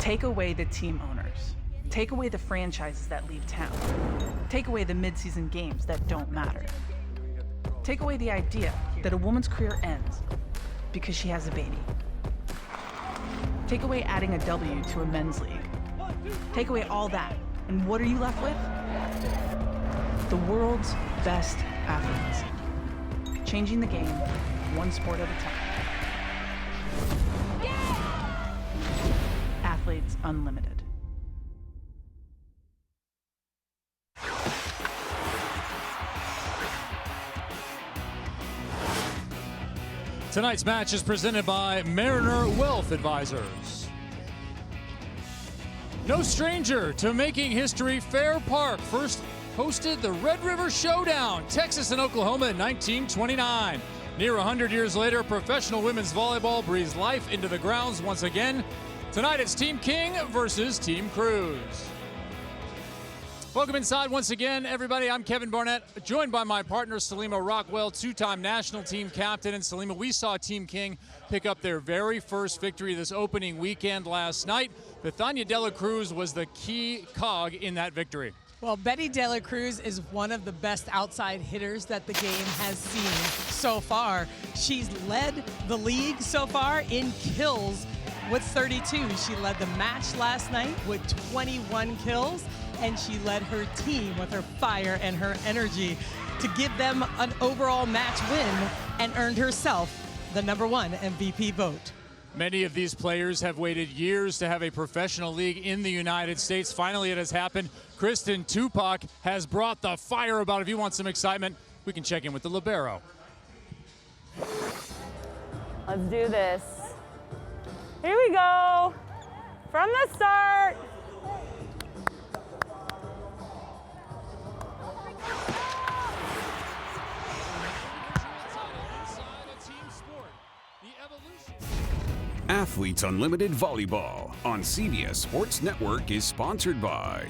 Take away the team owners. Take away the franchises that leave town. Take away the midseason games that don't matter. Take away the idea that a woman's career ends because she has a baby. Take away adding a W to a men's league. Take away all that, and what are you left with? The world's best athletes. Changing the game, one sport at a time. Athletes Unlimited. Tonight's match is presented by Mariner Wealth Advisors. No stranger to making history, Fair Park first hosted the Red River Showdown, Texas and Oklahoma in 1929. Near 100 years later, professional women's volleyball breathes life into the grounds once again. Tonight it's Team King versus Team Cruz. Welcome inside once again, everybody. I'm Kevin Barnett, joined by my partner, Salima Rockwell, two-time national team captain. And Salima, we saw Team King pick up their very first victory this opening weekend last night. Bethania Dela Cruz was the key cog in that victory. Well, Betty Dela Cruz is one of the best outside hitters that the game has seen so far. She's led the league so far in kills with 32. She led the match last night with 21 kills. And she led her team with her fire and her energy to give them an overall match win and earned herself the #1 MVP vote. Many of these players have waited years to have a professional league in the United States. Finally, it has happened. Kristen Tupac has brought the fire about. If you want some excitement, we can check in with the libero. Let's do this. Here we go. From the start. Athletes Unlimited Volleyball on CBS Sports Network is sponsored by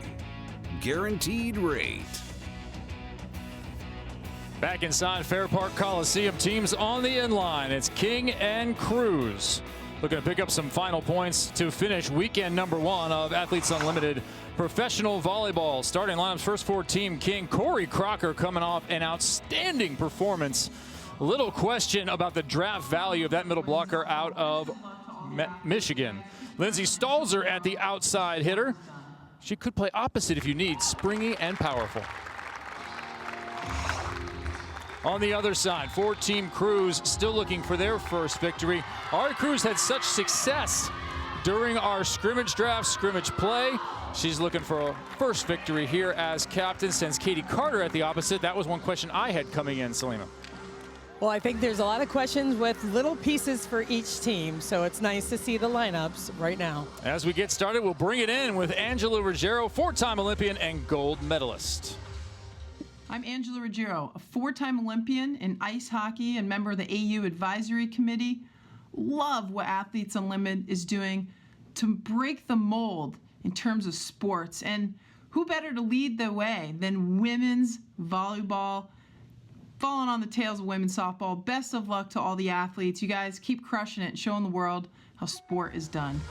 Guaranteed Rate. Back inside Fair Park Coliseum, teams on the inline. It's King and Cruz looking to pick up some final points to finish weekend #1 of Athletes Unlimited Professional Volleyball. Starting lineups first for Team King. Corey Crocker coming off an outstanding performance. Little question about the draft value of that middle blocker out of Michigan. Lindsay Stalzer at the outside hitter. She could play opposite if you need, springy and powerful. On the other side, for Team Cruz, still looking for their first victory. Ari Cruz had such success during our scrimmage draft, scrimmage play. She's looking for a first victory here as captain, sends Katie Carter at the opposite. That was one question I had coming in, Salima. Well, I think there's a lot of questions with little pieces for each team, so it's nice to see the lineups right now. As we get started, we'll bring it in with Angela Ruggiero, 4-time Olympian and gold medalist. I'm Angela Ruggiero, a 4-time Olympian in ice hockey and member of the AU Advisory Committee. Love what Athletes Unlimited is doing to break the mold in terms of sports. And who better to lead the way than women's volleyball, falling on the tails of women's softball. Best of luck to all the athletes. You guys keep crushing it, showing the world how sport is done.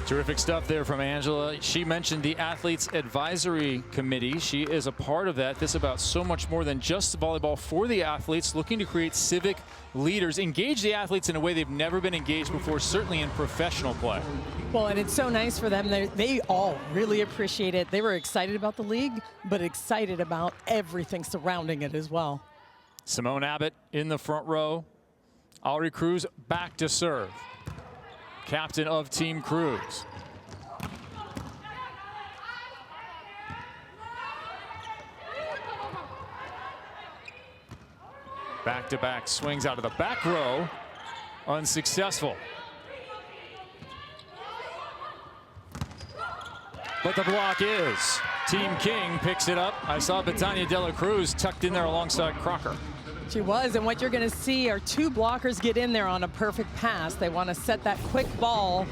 Terrific stuff there from Angela. She mentioned the Athletes Advisory Committee. She is a part of that. This is about so much more than just volleyball for the athletes, looking to create civic leaders, engage the athletes in a way they've never been engaged before, certainly in professional play. Well, and it's so nice for them. They all really appreciate it. They were excited about the league, but excited about everything surrounding it as well. Simone Abbott in the front row. Ari Cruz back to serve. Captain of Team Cruz. Back-to-back swings out of the back row. Unsuccessful. But the block is. Team King picks it up. I saw Bethania Dela Cruz tucked in there alongside Crocker. She was, and what you're going to see are two blockers get in there on a perfect pass. They want to set that quick ball.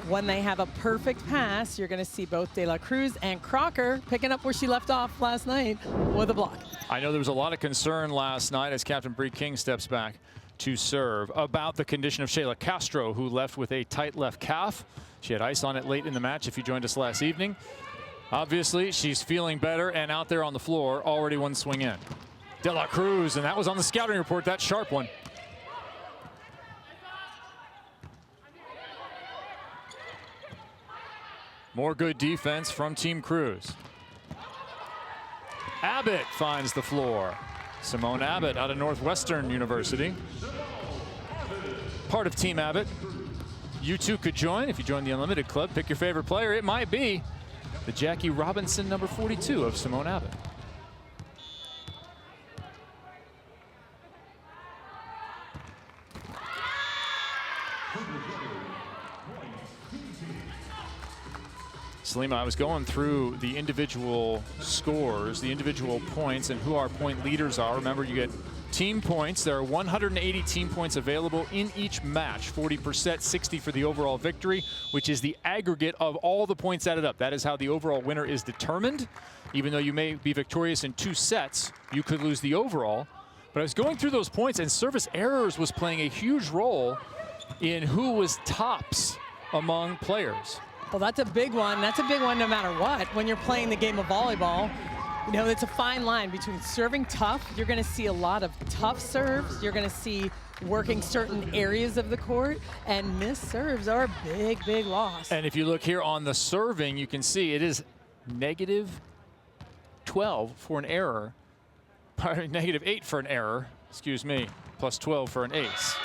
When they have a perfect pass, you're going to see both De La Cruz and Crocker picking up where she left off last night with a block. I know there was a lot of concern last night as Captain Bree King steps back to serve. About the condition of Shayla Castro, who left with a tight left calf. She had ice on it late in the match if you joined us last evening. Obviously, she's feeling better and out there on the floor, already one swing in. De La Cruz, and that was on the scouting report, that sharp one. More good defense from Team Cruz. Abbott finds the floor. Simone Abbott out of Northwestern University. Part of Team Abbott. You too could join if you join the Unlimited Club. Pick your favorite player. It might be the Jackie Robinson, number 42 of Simone Abbott. Salima, I was going through the individual scores, the individual points, and who our point leaders are. Remember, you get team points. There are 180 team points available in each match. 40%, 60 for the overall victory, which is the aggregate of all the points added up. That is how the overall winner is determined. Even though you may be victorious in 2 sets, you could lose the overall. But I was going through those points, and service errors was playing a huge role in who was tops among players. Well, that's a big one. That's a big one no matter what. When you're playing the game of volleyball, you know, it's a fine line between serving tough. You're going to see a lot of tough serves. You're going to see working certain areas of the court, and missed serves are a big, big loss. And if you look here on the serving, you can see it is -12 for an error. -8 for an error, excuse me, plus 12 for an ace.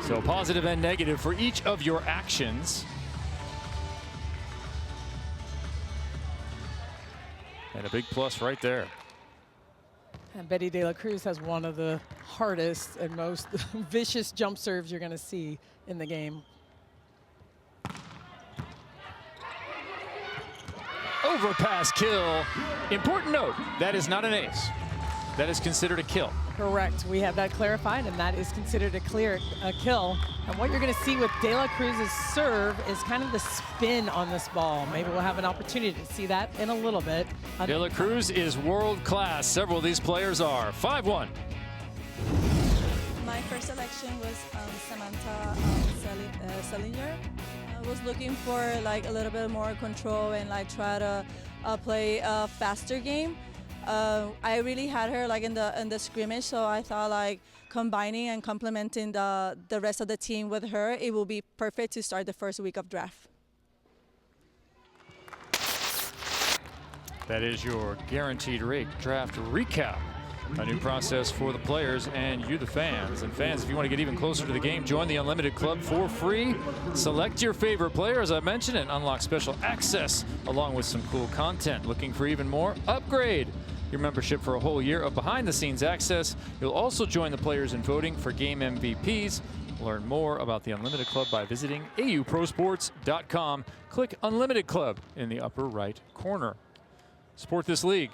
So positive and negative for each of your actions. And a big plus right there. And Betty De La Cruz has one of the hardest and most vicious jump serves you're going to see in the game. Overpass kill. Important note, that is not an ace. That is considered a kill. Correct. We have that clarified, and that is considered a kill. And what you're going to see with De La Cruz's serve is kind of the spin on this ball. Maybe we'll have an opportunity to see that in a little bit. De La Cruz is world class. Several of these players are. 5-1. My first selection was Samantha Selinger. I was looking for like a little bit more control and like try to play a faster game. I really had her like in the scrimmage, so I thought like combining and complementing the rest of the team with her, it will be perfect to start the first week of draft. That is your guaranteed rate draft recap. A new process for the players and you, the fans. And fans, if you want to get even closer to the game, join the Unlimited Club for free. Select your favorite player, as I mentioned, and unlock special access along with some cool content. Looking for even more? Upgrade your membership for a whole year of behind-the-scenes access. You'll also join the players in voting for game MVPs. Learn more about the Unlimited Club by visiting auprosports.com. Click Unlimited Club in the upper right corner. Support this league.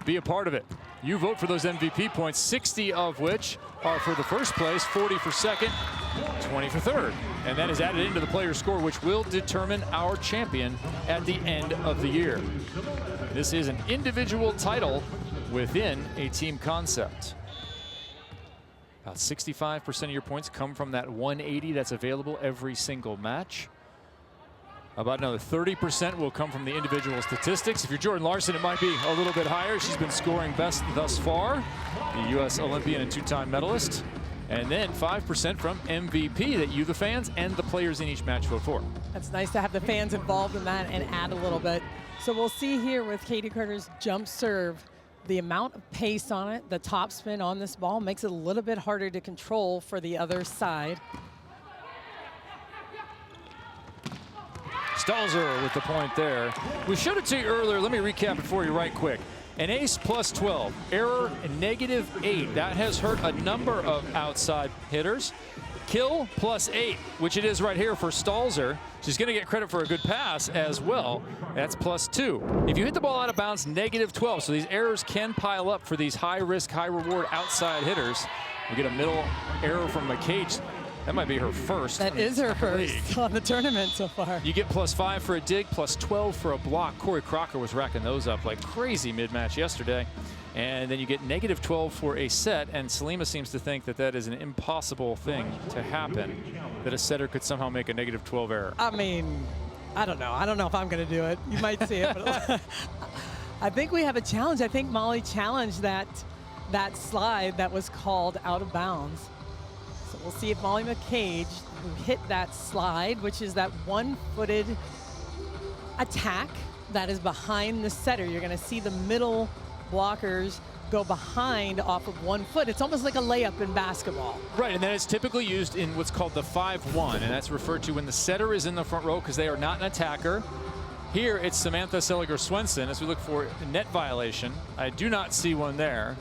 Be a part of it. You vote for those MVP points, 60 of which are for the first place, 40 for second, 20 for third. And that is added into the player score, which will determine our champion at the end of the year. This is an individual title within a team concept. About 65% of your points come from that 180 that's available every single match. About another 30% will come from the individual statistics. If you're Jordan Larson, it might be a little bit higher. She's been scoring best thus far. The U.S. Olympian and 2-time medalist. And then 5% from MVP that you, the fans, and the players in each match vote for. That's nice to have the fans involved in that and add a little bit. So we'll see here with Katie Carter's jump serve, the amount of pace on it, the top spin on this ball makes it a little bit harder to control for the other side. Stalzer with the point there. We showed it to you earlier. Let me recap it for you right quick. An ace plus 12, error -8. That has hurt a number of outside hitters. Kill plus 8, which it is right here for Stalzer. She's going to get credit for a good pass as well. That's plus 2. If you hit the ball out of bounds, -12. So these errors can pile up for these high risk, high reward outside hitters. We get a middle error from McCage. That might be her first. That is her first on the tournament so far. You get +5 for a dig, +12 for a block. Corey Crocker was racking those up like crazy mid-match yesterday. And then you get -12 for a set, and Salima seems to think that that is an impossible thing to happen, that a setter could somehow make a -12 error. I mean, I don't know. I don't know if I'm going to do it. You might see it. But I think we have a challenge. I think Molly challenged that slide that was called out of bounds. So we'll see if Molly McCage hit that slide, which is that one-footed attack that is behind the setter. You're going to see the middle blockers go behind off of 1 foot. It's almost like a layup in basketball. Right, and then it's typically used in what's called the 5-1, and that's referred to when the setter is in the front row because they are not an attacker. Here it's Samantha Seliger-Swenson as we look for a net violation. I do not see one there.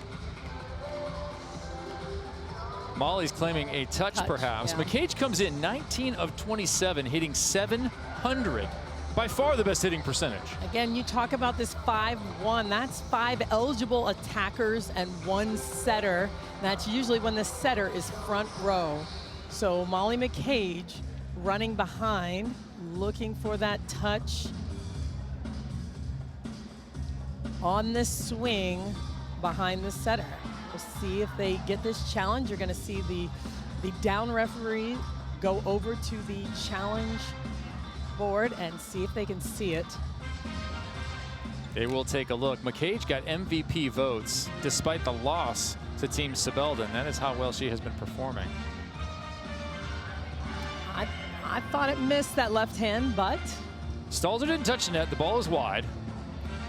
Molly's claiming a touch perhaps. Yeah. McCage comes in 19 of 27, hitting 700. By far the best hitting percentage. Again, you talk about this 5-1. That's 5 eligible attackers and 1 setter. That's usually when the setter is front row. So Molly McCage running behind, looking for that touch on this swing behind the setter. We'll see if they get this challenge. You're going to see the down referee go over to the challenge board and see if they can see it. They will take a look. McCage got MVP votes despite the loss to Team Sibelden. That is how well she has been performing. I thought it missed that left hand, but Stalzer didn't touch the net. The ball is wide.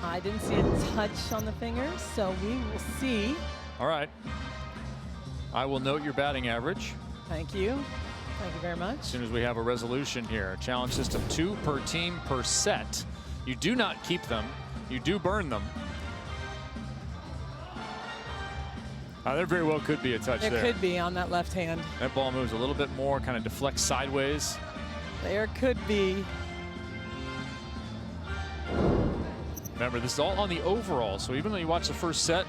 I didn't see a touch on the fingers, so we will see. All right. I will note your batting average. Thank you. Thank you very much. As soon as we have a resolution here. Challenge system 2 per team per set. You do not keep them. You do burn them. There very well could be a touch there. There could be on that left hand. That ball moves a little bit more, kind of deflects sideways. There could be. Remember, this is all on the overall, so even though you watch the first set,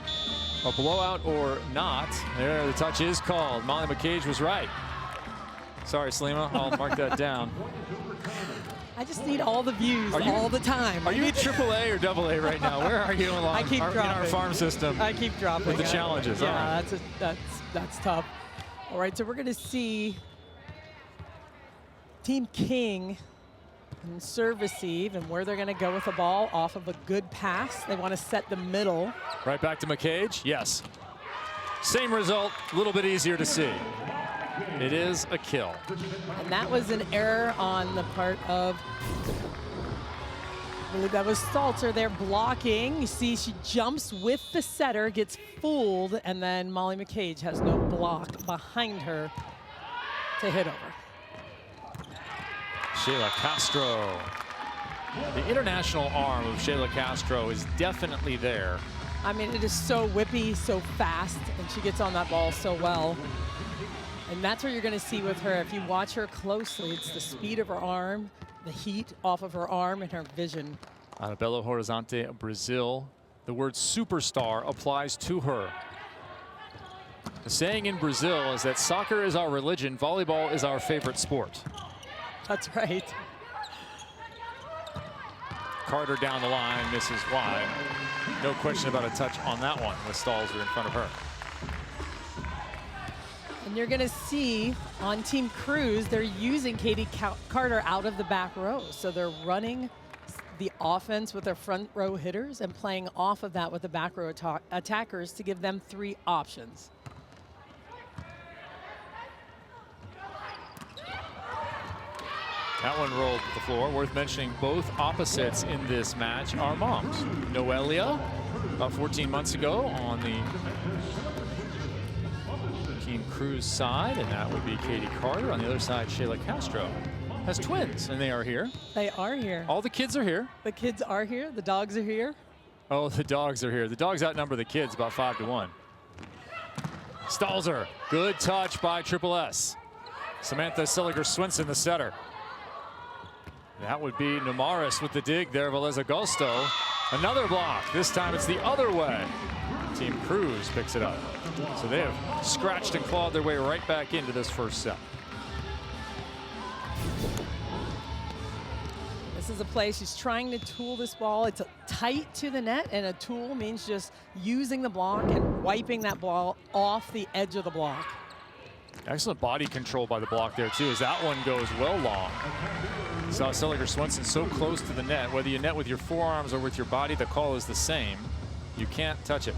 a blowout or not, there the touch is called. Molly McCage was right. Sorry, Salima, I'll mark that down. I just need all the views all the time. Are you in AAA or AA right now? Where are you along I keep dropping. in our farm system? I keep dropping. With the challenges. Yeah, that's tough. All right, so we're going to see Team King and serve receive and where they're going to go with the ball off of a good pass. They want to set the middle. Right back to McCage. Yes. Same result, a little bit easier to see. It is a kill. And that was an error on the part of, I believe that was Stalzer there blocking. You see she jumps with the setter, gets fooled, and then Molly McCage has no block behind her to hit over. Shayla Castro. The international arm of Shayla Castro is definitely there. I mean, it is so whippy, so fast, and she gets on that ball so well. And that's what you're going to see with her. If you watch her closely, it's the speed of her arm, the heat off of her arm, and her vision. Out of Belo Horizonte, Brazil, the word superstar applies to her. The saying in Brazil is that soccer is our religion, volleyball is our favorite sport. That's right. Carter down the line, misses wide. No question about a touch on that one with Stalzer in front of her. And you're going to see on Team Cruz, they're using Katie Carter out of the back row. So they're running the offense with their front row hitters and playing off of that with the back row attackers to give them 3 options. That one rolled to the floor. Worth mentioning, both opposites in this match are moms. Noelia, about 14 months ago on the Team Cruz side, and that would be Katie Carter. On the other side, Shayla Castro has twins, and they are here. They are here. All the kids are here. The kids are here. The dogs are here. Oh, the dogs are here. The dogs outnumber the kids about 5-1. Stalzer, good touch by Triple S. Samantha Seliger-Swenson, the setter. That would be Numaris with the dig there, Velez Agosto. Another block. This time it's the other way. Team Cruz picks it up. So they have scratched and clawed their way right back into this first set. This is a play. She's trying to tool this ball. It's tight to the net, and a tool means just using the block and wiping that ball off the edge of the block. Excellent body control by the block there, too, as that one goes well long. Saw Seliger-Swenson so close to the net. Whether you net with your forearms or with your body, the call is the same. You can't touch it.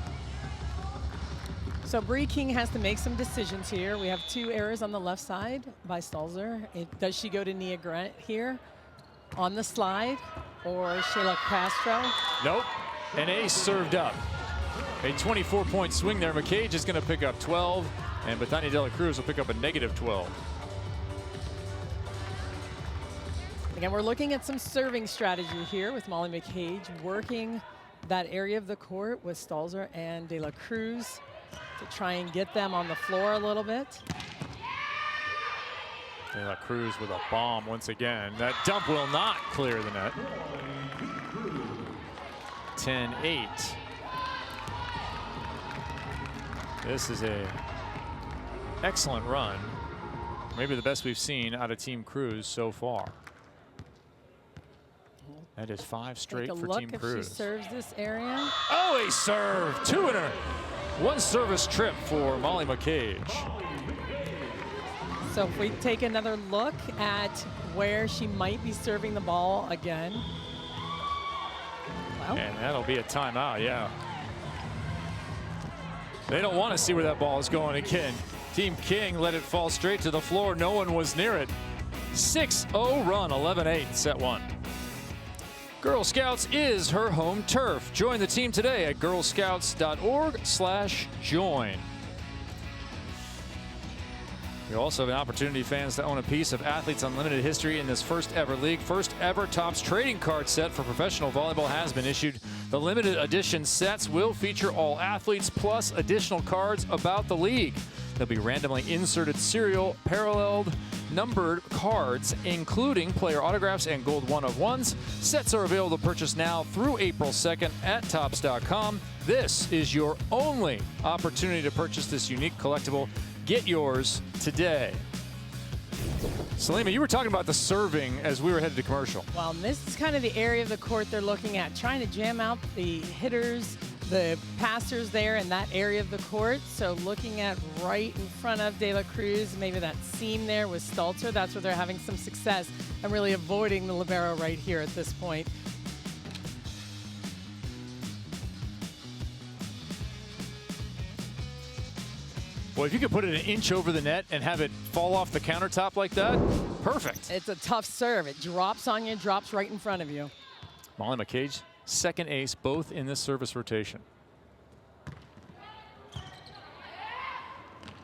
So Bree King has to make some decisions here. We have 2 errors on the left side by Stalzer. Does she go to Nia Grant here on the slide, or Sheila Castro? Nope. An ace served up. A 24-point swing there. McCage is going to pick up 12, and Bethania De La Cruz will pick up a negative 12. Again, we're looking at some serving strategy here with Molly McCage, working that area of the court with Stalzer and De La Cruz to try and get them on the floor a little bit. De La Cruz with a bomb once again. That dump will not clear the net. 10-8. This is a excellent run. Maybe the best we've seen out of Team Cruz so far. That is 5 straight for Team Cruz. If she serves this area. Oh, a serve. 2 in her. 1 service trip for Molly McCage. So if we take another look at where she might be serving the ball again. Well, and that'll be a timeout, yeah. They don't want to see where that ball is going again. Team King let it fall straight to the floor. No one was near it. 6-0 run, 11-8, set 1. Girl Scouts is her home turf. Join the team today at girlscouts.org/join. We also have an opportunity, fans, to own a piece of Athletes Unlimited history in this first ever league. First ever Topps trading card set for professional volleyball has been issued. The limited edition sets will feature all athletes plus additional cards about the league. There'll be randomly inserted serial, paralleled, numbered cards, including player autographs and gold 1-of-1s. Sets are available to purchase now through April 2nd at Topps.com. This is your only opportunity to purchase this unique collectible. Get yours today. Salima, you were talking about the serving as we were headed to commercial. Well, this is kind of the area of the court they're looking at, trying to jam out the hitters, the passers there in that area of the court. So looking at right in front of De La Cruz, maybe that seam there with Stalzer, that's where they're having some success and really avoiding the libero right here at this point. Well, if you could put it an inch over the net and have it fall off the countertop like that, perfect. It's a tough serve. It drops on you, drops right in front of you. Molly McCage, second ace, both in this service rotation.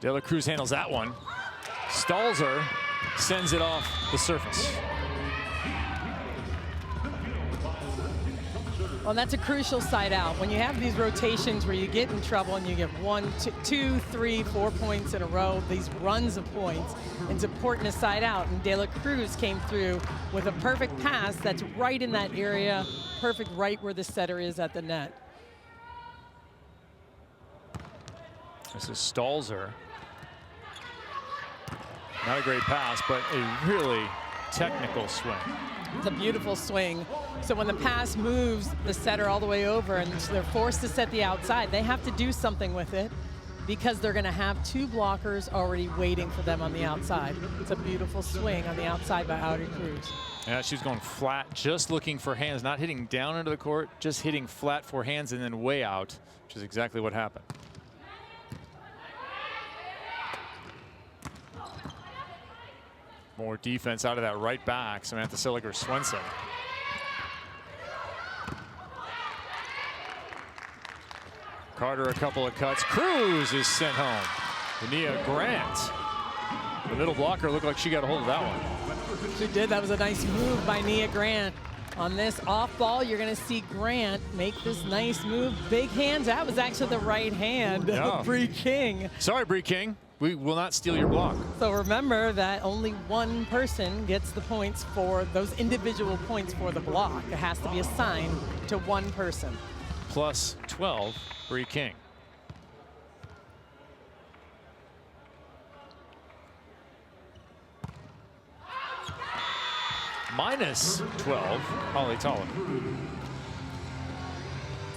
De La Cruz handles that one. Stalzer sends it off the surface. Well, that's a crucial side out. When you have these rotations where you get in trouble and you get 1, 2, 3, 4 points in a row, these runs of points, it's important to side out. And De La Cruz came through with a perfect pass that's right in that area, perfect right where the setter is at the net. This is Stalzer. Not a great pass, but a really technical swing. It's a beautiful swing. So when the pass moves the setter all the way over and they're forced to set the outside, they have to do something with it because they're going to have 2 blockers already waiting for them on the outside. It's a beautiful swing on the outside by Audrey Cruz. Yeah, she's going flat, just looking for hands, not hitting down into the court, just hitting flat for hands and then way out, which is exactly what happened. More defense out of that right back, Samantha Seliger-Swenson. Carter a couple of cuts. Cruz is sent home. Nia Grant. The middle blocker looked like she got a hold of that one. She did. That was a nice move by Nia Grant. On this off ball, you're going to see Grant make this nice move. Big hands. That was actually the right hand of Bree King. Sorry, Bree King. We will not steal your block. So remember that only one person gets the points for those individual points for the block. It has to be assigned to one person. Plus 12, Bree King. minus 12, Holly Tolliver.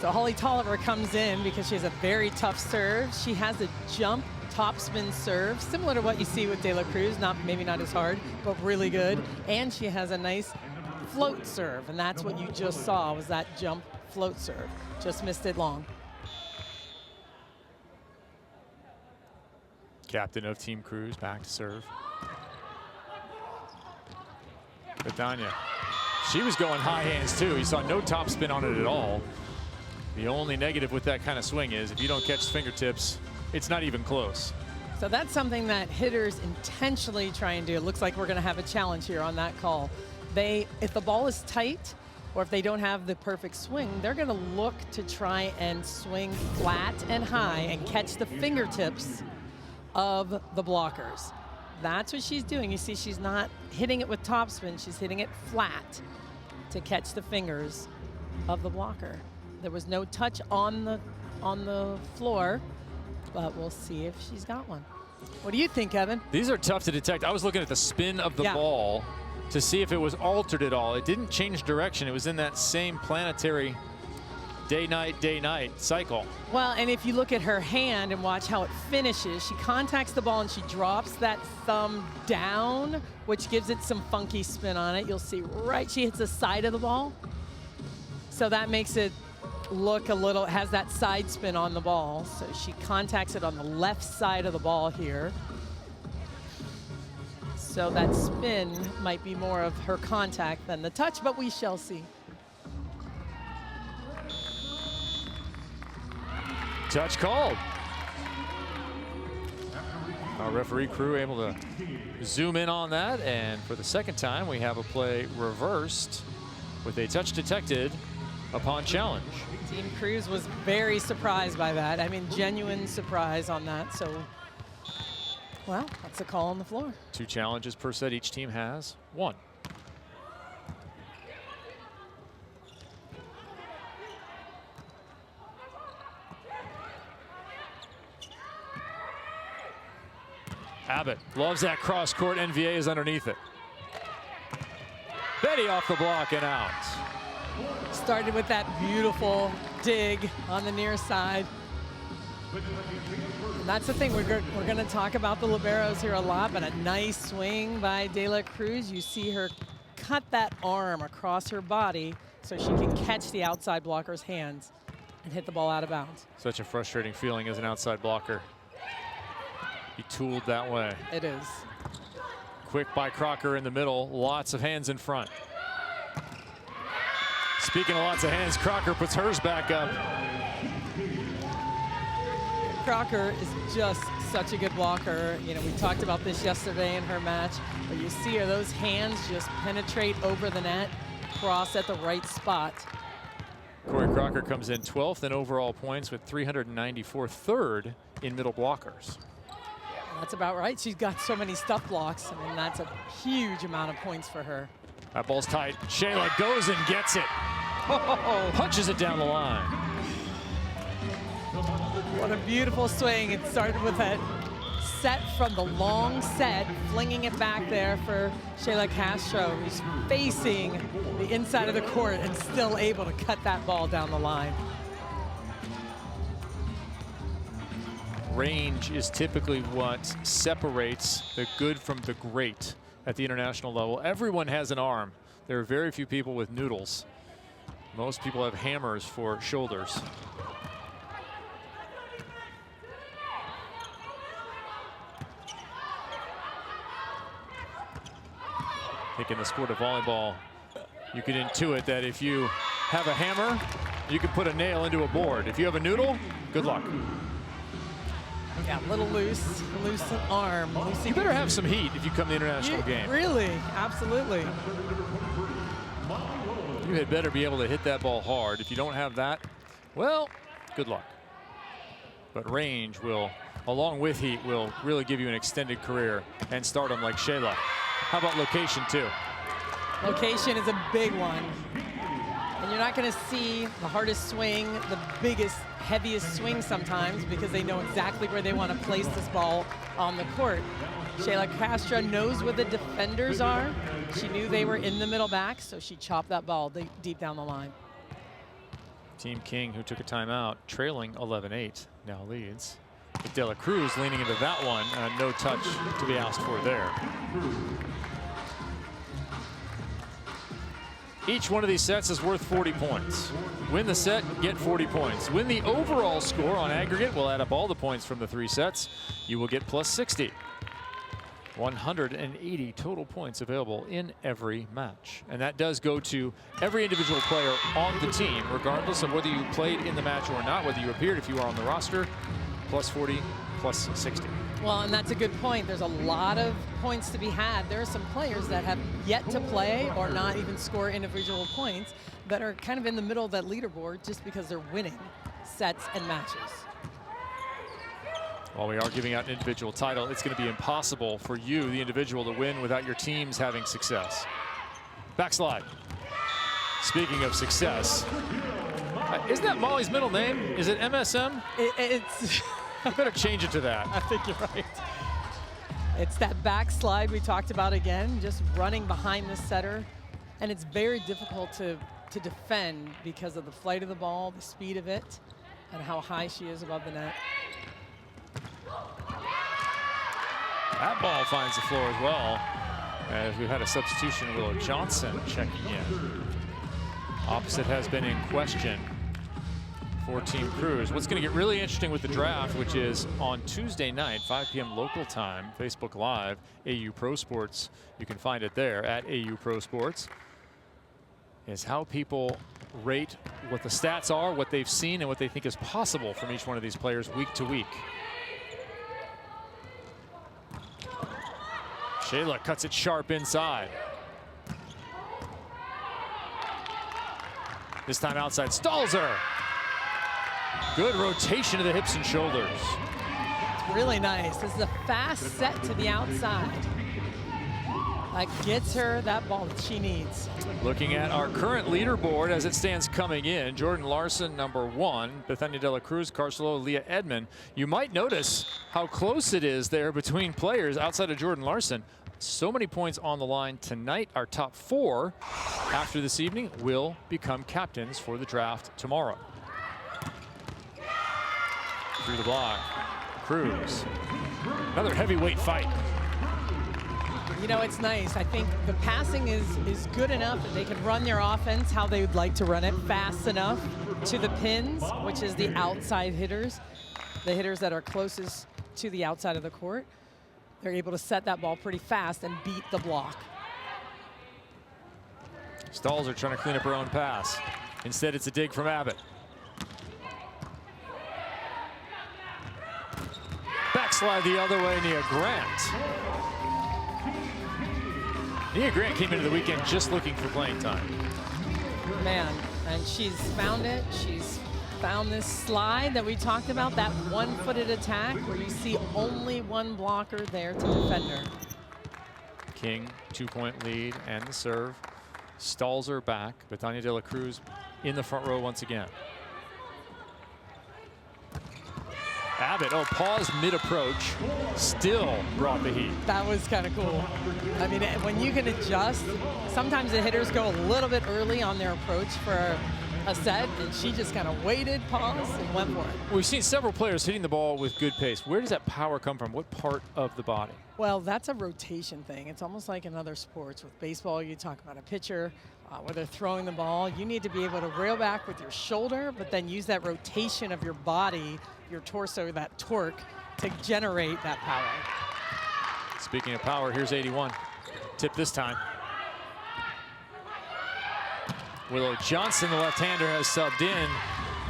So Holly Tolliver comes in because she has a very tough serve. She has a jump topspin serve, similar to what you see with De La Cruz, maybe not as hard, but really good. And she has a nice float serve, and that's what you just saw, was that jump float serve. Just missed it long. Captain of Team Cruz back to serve. Betania. She was going high hands too. You saw no topspin on it at all. The only negative with that kind of swing is if you don't catch fingertips, it's not even close. So that's something that hitters intentionally try and do. It looks like we're going to have a challenge here on that call. If the ball is tight or if they don't have the perfect swing, they're going to look to try and swing flat and high and catch the fingertips of the blockers. That's what she's doing. You see, she's not hitting it with topspin. She's hitting it flat to catch the fingers of the blocker. There was no touch on the floor, but we'll see if she's got one. What do you think, Evan? These are tough to detect. I was looking at the spin of the ball to see if it was altered at all. It didn't change direction. It was in that same planetary day-night cycle. Well, and if you look at her hand and watch how it finishes, she contacts the ball and she drops that thumb down, which gives it some funky spin on it. You'll see she hits the side of the ball. So that makes it look a little, has that side spin on the ball. So she contacts it on the left side of the ball here. So that spin might be more of her contact than the touch, but we shall see. Touch called. Our referee crew able to zoom in on that, and for the second time we have a play reversed with a touch detected upon challenge. Team Cruz was very surprised by that. I mean, genuine surprise on that. So, well, that's a call on the floor. 2 challenges per set. Each team has 1. Abbott loves that cross court. NVA is underneath it. Betty off the block and out. Started with that beautiful dig on the near side. And that's the thing, we're going to talk about the liberos here a lot, but a nice swing by De La Cruz. You see her cut that arm across her body so she can catch the outside blocker's hands and hit the ball out of bounds. Such a frustrating feeling as an outside blocker. Be tooled that way. It is. Quick by Crocker in the middle, lots of hands in front. Speaking of lots of hands, Crocker puts hers back up. Crocker is just such a good blocker. You know, we talked about this yesterday in her match, but you see her, those hands just penetrate over the net, cross at the right spot. Corey Crocker comes in 12th in overall points with 394, third in middle blockers. That's about right. She's got so many stuff blocks. I mean, that's a huge amount of points for her. That ball's tight. Shayla goes and gets it. Oh, punches it down the line. What a beautiful swing. It started with a set from the long set, flinging it back there for Shayla Castro, who's facing the inside of the court and still able to cut that ball down the line. Range is typically what separates the good from the great at the international level. Everyone has an arm. There are very few people with noodles. Most people have hammers for shoulders. I think in the sport of volleyball, you could intuit that if you have a hammer, you can put a nail into a board. If you have a noodle, good luck. Yeah, a little loose arm. You better have some heat if you come to the international game. Really, absolutely. You had better be able to hit that ball hard. If you don't have that, well, good luck. But range will, along with heat, will really give you an extended career and stardom like Shayla. How about location too? Location is a big one. And you're not going to see the hardest swing, the biggest, heaviest swing sometimes, because they know exactly where they want to place this ball on the court. Shayla Castro knows where the defenders are. She knew they were in the middle back, so she chopped that ball deep down the line. Team King, who took a timeout, trailing 11-8, now leads. With De La Cruz leaning into that one. No touch to be asked for there. Each one of these sets is worth 40 points. Win the set, get 40 points. Win the overall score on aggregate. We'll add up all the points from the 3 sets. You will get plus 60. 180 total points available in every match. And that does go to every individual player on the team, regardless of whether you played in the match or not, whether you appeared, if you are on the roster. Plus 40, plus 60. Well, and that's a good point. There's a lot of points to be had. There are some players that have yet to play or not even score individual points that are kind of in the middle of that leaderboard just because they're winning sets and matches. While we are giving out an individual title, it's going to be impossible for you, the individual, to win without your teams having success. Backslide. Speaking of success, isn't that Molly's middle name? Is it MSM? It's... You better change it to that. I think you're right. It's that backslide we talked about again, just running behind the setter. And it's very difficult to defend because of the flight of the ball, the speed of it, and how high she is above the net. That ball finds the floor as well, as we've had a substitution. Willow Johnson checking in. Opposite has been in question for Team Cruz. What's going to get really interesting with the draft, which is on Tuesday night, 5 p.m. local time, Facebook Live, AU Pro Sports. You can find it there at AU Pro Sports. Is how people rate what the stats are, what they've seen, and what they think is possible from each one of these players week to week. Shayla cuts it sharp inside. This time outside, Stalzer. Good rotation of the hips and shoulders. It's really nice. This is a fast set to the outside. That gets her that ball that she needs. Looking at our current leaderboard as it stands coming in, Jordan Larson, #1, Bethania De La Cruz, Carcelo, Leah Edmond. You might notice how close it is there between players outside of Jordan Larson. So many points on the line tonight. Our top 4 after this evening will become captains for the draft tomorrow. Through the block, Cruz. Another heavyweight fight. You know, it's nice. I think the passing is good enough that they can run their offense how they would like to run it, fast enough to the pins, which is the outside hitters, the hitters that are closest to the outside of the court. They're able to set that ball pretty fast and beat the block. Stalzer trying to clean up her own pass. Instead, it's a dig from Abbott. Backslide the other way, Nia Grant. Nia Grant came into the weekend just looking for playing time. Man, and she's found it. She's found this slide that we talked about, that one-footed attack where you see only one blocker there to defend her. King, 2-point lead and the serve. Stalzer back. Bethania De La Cruz in the front row once again. Abbott, pause mid-approach, still brought the heat. That was kind of cool. I mean, when you can adjust, sometimes the hitters go a little bit early on their approach for a set, and she just kind of waited, paused, and went for it. We've seen several players hitting the ball with good pace. Where does that power come from? What part of the body? Well, that's a rotation thing. It's almost like in other sports. With baseball, you talk about a pitcher, where they're throwing the ball. You need to be able to rail back with your shoulder, but then use that rotation of your body, your torso, that torque, to generate that power. Speaking of power, here's 81. Tip this time. Willow Johnson, the left-hander, has subbed in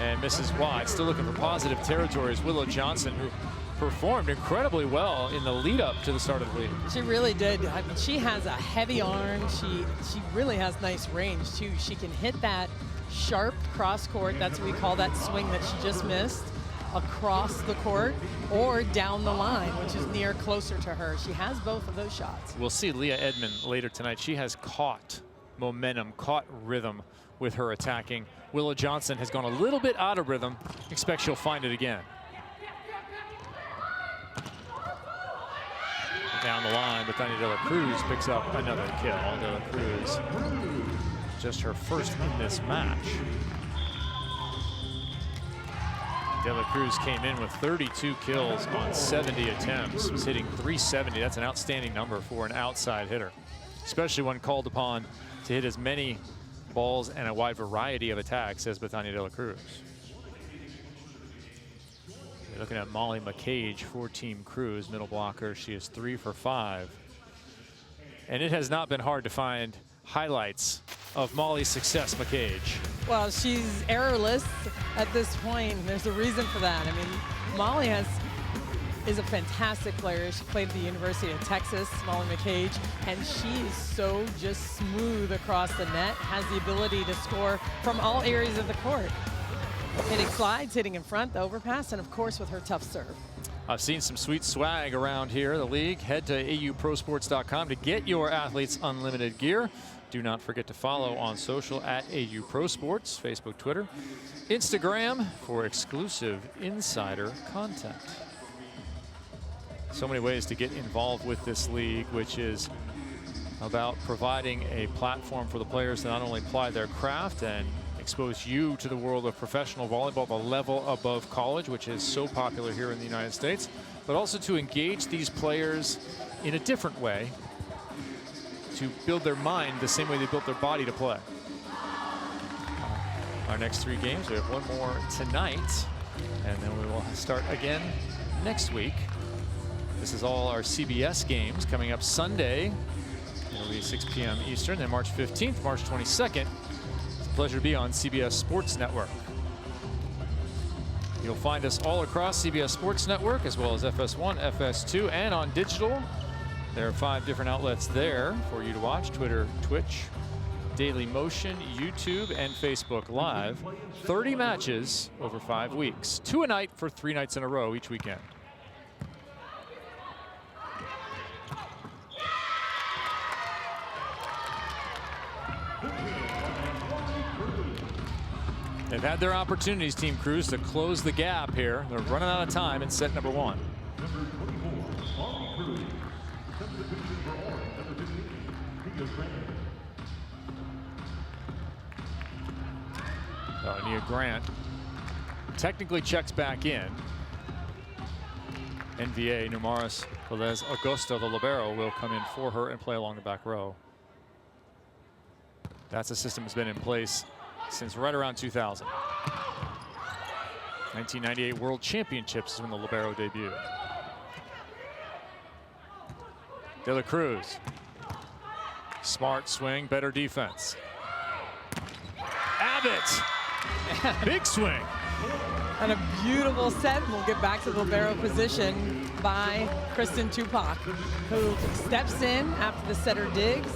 and misses wide. Still looking for positive territories. Willow Johnson, who performed incredibly well in the lead-up to the start of the league. She really did. I mean, she has a heavy arm. She really has nice range, too. She can hit that sharp cross-court. That's what we call that swing that she just missed, across the court or down the line, which is near closer to her. She has both of those shots. We'll see Leah Edmond later tonight. She has caught momentum, caught rhythm with her attacking. Willow Johnson has gone a little bit out of rhythm. Expect she'll find it again. down the line, but Tania De La Cruz picks up another kill. De La Cruz, just her first in this match. De La Cruz came in with 32 kills on 70 attempts. Was hitting 370. That's an outstanding number for an outside hitter, especially when called upon to hit as many balls and a wide variety of attacks as Tania De La Cruz. You're looking at Molly McCage for Team Cruz, middle blocker. She is 3 for 5. And it has not been hard to find highlights of Molly's success, McCage. Well, she's errorless at this point. There's a reason for that. I mean, Molly is a fantastic player. She played at the University of Texas, Molly McCage, and she is so just smooth across the net, has the ability to score from all areas of the court. Hitting slides, hitting in front, the overpass, and of course with her tough serve. I've seen some sweet swag around here, the league. Head to auprosports.com to get your Athletes Unlimited gear. Do not forget to follow on social at AU Pro Sports, Facebook, Twitter, Instagram for exclusive insider content. So many ways to get involved with this league, which is about providing a platform for the players to not only apply their craft and expose you to the world of professional volleyball, the level above college, which is so popular here in the United States, but also to engage these players in a different way, to build their mind the same way they built their body to play. Our next 3 games, we have one more tonight, and then we will start again next week. This is all our CBS games coming up Sunday. It'll be 6 p.m. Eastern, then March 15th, March 22nd. It's a pleasure to be on CBS Sports Network. You'll find us all across CBS Sports Network, as well as FS1, FS2, and on digital. There are 5 different outlets there for you to watch: Twitter, Twitch, Daily Motion, YouTube, and Facebook Live. 30 matches over 5 weeks. 2 a night for 3 nights in a row each weekend. They've had their opportunities, Team Cruz, to close the gap here. They're running out of time in set number 1. Nia Grant technically checks back in. NVA, Numaris Velez Augusto, the libero, will come in for her and play along the back row. That's a system that's been in place since right around 2000. 1998 World Championships is when the libero debuted. De La Cruz. Smart swing, better defense. Abbott. Big swing. And a beautiful set. We'll get back to the libero position by Kristen Tupac, who steps in after the setter digs.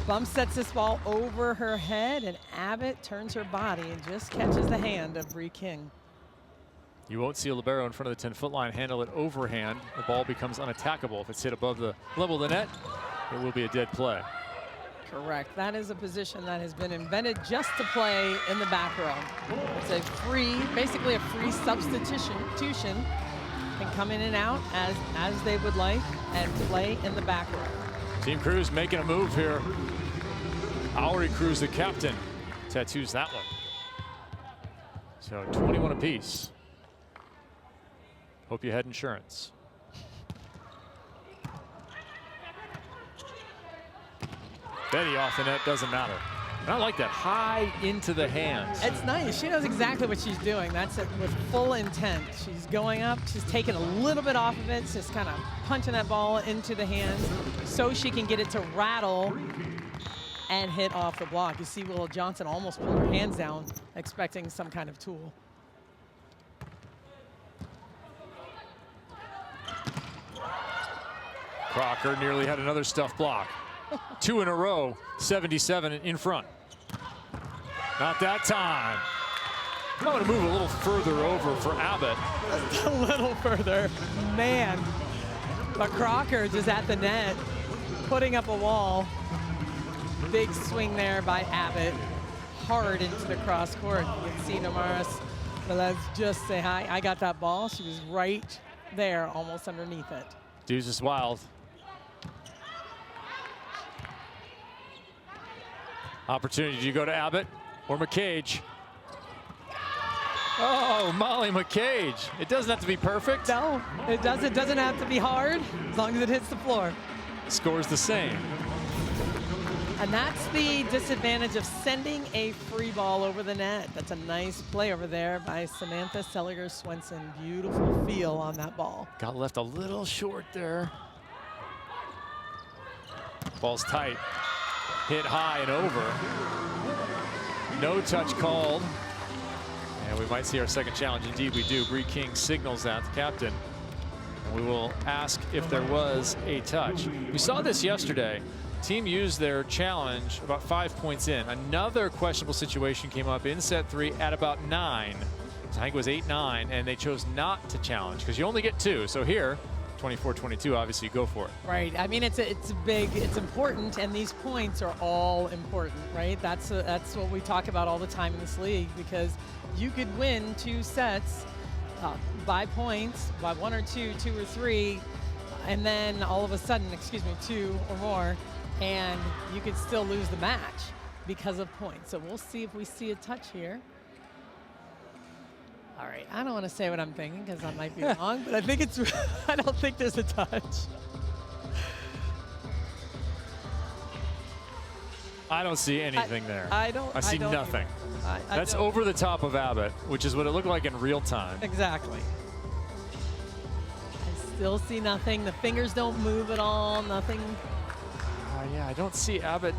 Bump sets this ball over her head, and Abbott turns her body and just catches the hand of Bree King. You won't see a libero in front of the 10-foot line handle it overhand. The ball becomes unattackable. If it's hit above the level of the net, it will be a dead play. Correct. That is a position that has been invented just to play in the back row. It's a free, basically a free substitution. Can come in and out as they would like and play in the back row. Team Cruz making a move here. Aubrey Cruz, the captain, tattoos that one. So 21 apiece. Hope you had insurance. Betty off the net, doesn't matter. And I like that, high into the hands. It's nice. She knows exactly what she's doing. That's it with full intent. She's going up, she's taking a little bit off of it, just kind of punching that ball into the hands so she can get it to rattle and hit off the block. You see Willow Johnson almost pull her hands down, expecting some kind of tool. Crocker nearly had another stuff block. 2 in a row, 77 in front. Not that time. I'm going to move a little further over for Abbott. Just a little further. Man, but Crocker just at the net, putting up a wall. Big swing there by Abbott. Hard into the cross court. You can see Numaris Velez just say, hi, I got that ball. She was right there, almost underneath it. Dudes is wild. Opportunity to go to Abbott or McCage. Oh, Molly McCage. It doesn't have to be perfect. No, it doesn't. It doesn't have to be hard as long as it hits the floor. Scores the same. And that's the disadvantage of sending a free ball over the net. That's a nice play over there by Samantha Seliger-Swenson. Beautiful feel on that ball. Got left a little short there. Ball's tight. Hit high and over. No touch called. And we might see our second challenge. Indeed we do. Bree King signals that, the captain. And we will ask if there was a touch. We saw this yesterday. Team used their challenge about 5 points in. Another questionable situation came up in set 3 at about 9. I think it was 8-9, and they chose not to challenge because you only get 2. So here, 24-22, obviously you go for it. Right. I mean, it's big, it's important, and these points are all important, right? That's what we talk about all the time in this league, because you could win 2 sets by points, by 1 or 2, 2 or 3, and then all of a sudden, 2 or more, and you could still lose the match because of points. So we'll see if we see a touch here. All right, I don't want to say what I'm thinking because I might be wrong, but I think it's, I don't think there's a touch. I don't see anything there. I see don't nothing. That's don't. over the top of Abbott, which is what it looked like in real time. Exactly. I still see nothing. The fingers don't move at all, nothing. Yeah, I don't see Abbott.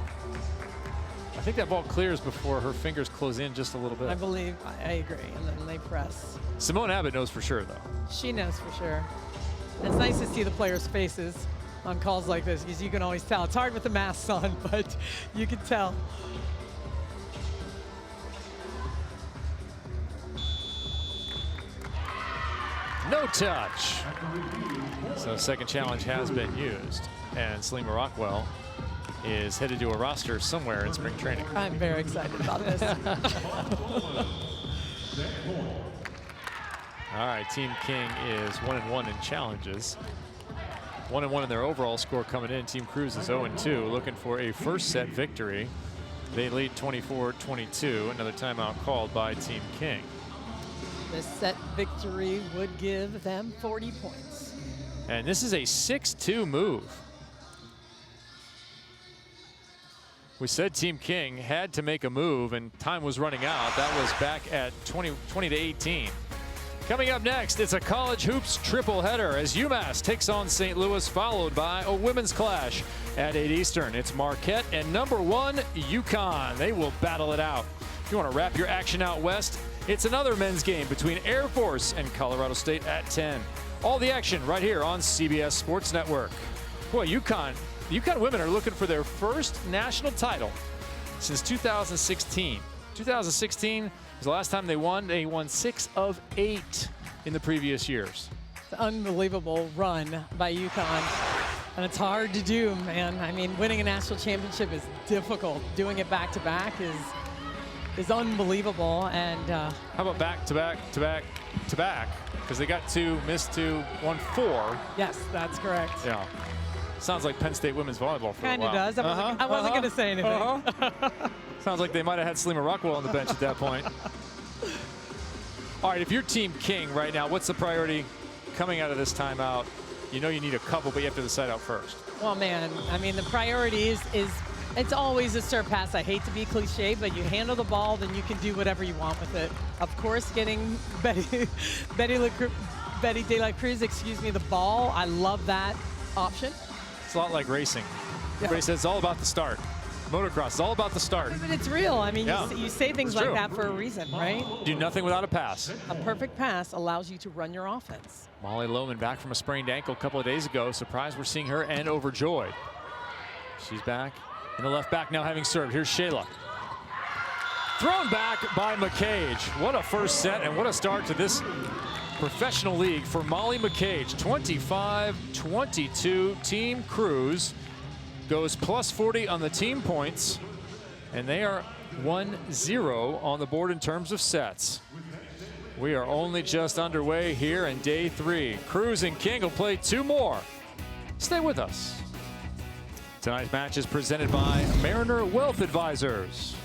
I think that ball clears before her fingers close in just a little bit. I believe, I agree, and then they press. Simone Abbott knows for sure, though. She knows for sure. It's nice to see the players' faces on calls like this, because you can always tell. It's hard with the masks on, but you can tell. No touch. So second challenge has been used, and Selima Rockwell is headed to a roster somewhere in spring training. I'm very excited about this. All right, Team King is 1-1 in challenges. 1-1 in their overall score coming in. Team Cruz is 0-2, looking for a first set victory. They lead 24-22. Another timeout called by Team King. This set victory would give them 40 points. And this is a 6-2 move. We said Team King had to make a move, and time was running out. That was back at 20-18. Coming up next, it's a college hoops triple header as UMass takes on St. Louis, followed by a women's clash at 8 Eastern. It's Marquette and #1 UConn. They will battle it out. If you want to wrap your action out west, it's another men's game between Air Force and Colorado State at 10. All the action right here on CBS Sports Network. Boy, the UConn women are looking for their first national title since 2016. 2016 was the last time they won. They won 6 of 8 in the previous years. It's an unbelievable run by UConn, and it's hard to do, man. I mean, winning a national championship is difficult. Doing it back-to-back is unbelievable. And how about back-to-back? Because they got 2, missed 2, won 4. Yes, that's correct. Yeah. Sounds like Penn State women's volleyball for Kind a of while. does. I wasn't going to say anything. Sounds like they might have had Selima Rockwell on the bench at that point. All right, if you're Team King right now, what's the priority coming out of this timeout? You know you need a couple, but you have to decide out first. Well, man, I mean, the priority is it's always a serve pass. I hate to be cliche, but you handle the ball, then you can do whatever you want with it. Of course, getting Betty De La Cruz, the ball. I love that option. It's a lot like racing. Everybody says it's all about the start. Motocross is all about the start. But it's real. I mean, you say things like that for a reason, right? Do nothing without a pass. A perfect pass allows you to run your offense. Molly Lohman back from a sprained ankle a couple of days ago. Surprised we're seeing her and overjoyed. She's back in the left back now, having served. Here's Shayla. Thrown back by McCage. What a first set and what a start to this professional league for Molly McCage. 25-22. Team Cruz goes plus 40 on the team points, and they are 1-0 on the board in terms of sets. We are only just underway here in day 3. Cruz and King will play 2 more. Stay with us. Tonight's match is presented by Mariner Wealth Advisors.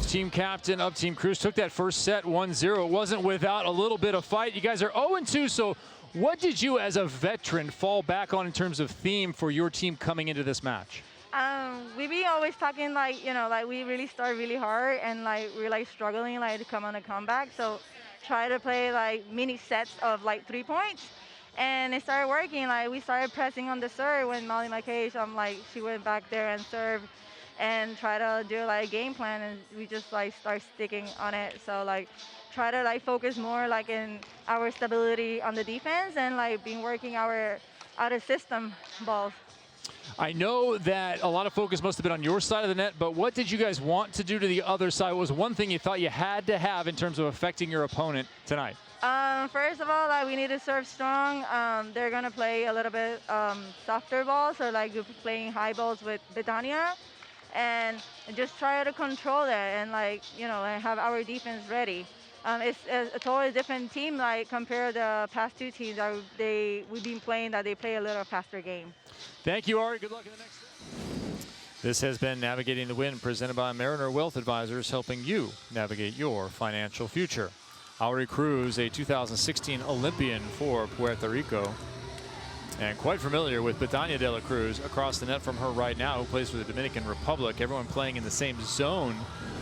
Team captain of Team Cruz took that first set 1-0. It wasn't without a little bit of fight. You guys are 0-2, so what did you as a veteran fall back on in terms of theme for your team coming into this match? We be always talking like, you know, like we really start really hard and like we're like struggling like to come on a comeback. So try to play like mini sets of like 3 points. And it started working. Like we started pressing on the serve when Molly McCage, she went back there and served and try to do like a game plan, and we just like start sticking on it. So like try to like focus more like in our stability on the defense and like being working our out of system balls. I know that a lot of focus must have been on your side of the net, but what did you guys want to do to the other side? What was one thing you thought you had to have in terms of affecting your opponent tonight? First of all, like we need to serve strong. They're gonna play a little bit softer balls, so like we're playing high balls with Betania, and just try to control that and like, you know, like have our defense ready. It's a totally different team like compared to the past two teams that we've been playing, that they play a little faster game. Thank you, Ari. Good luck in the next set. This has been Navigating the Wind, presented by Mariner Wealth Advisors, helping you navigate your financial future. Ari Cruz, a 2016 Olympian for Puerto Rico, and quite familiar with Betania de la Cruz across the net from her right now, who plays for the Dominican Republic. Everyone playing in the same zone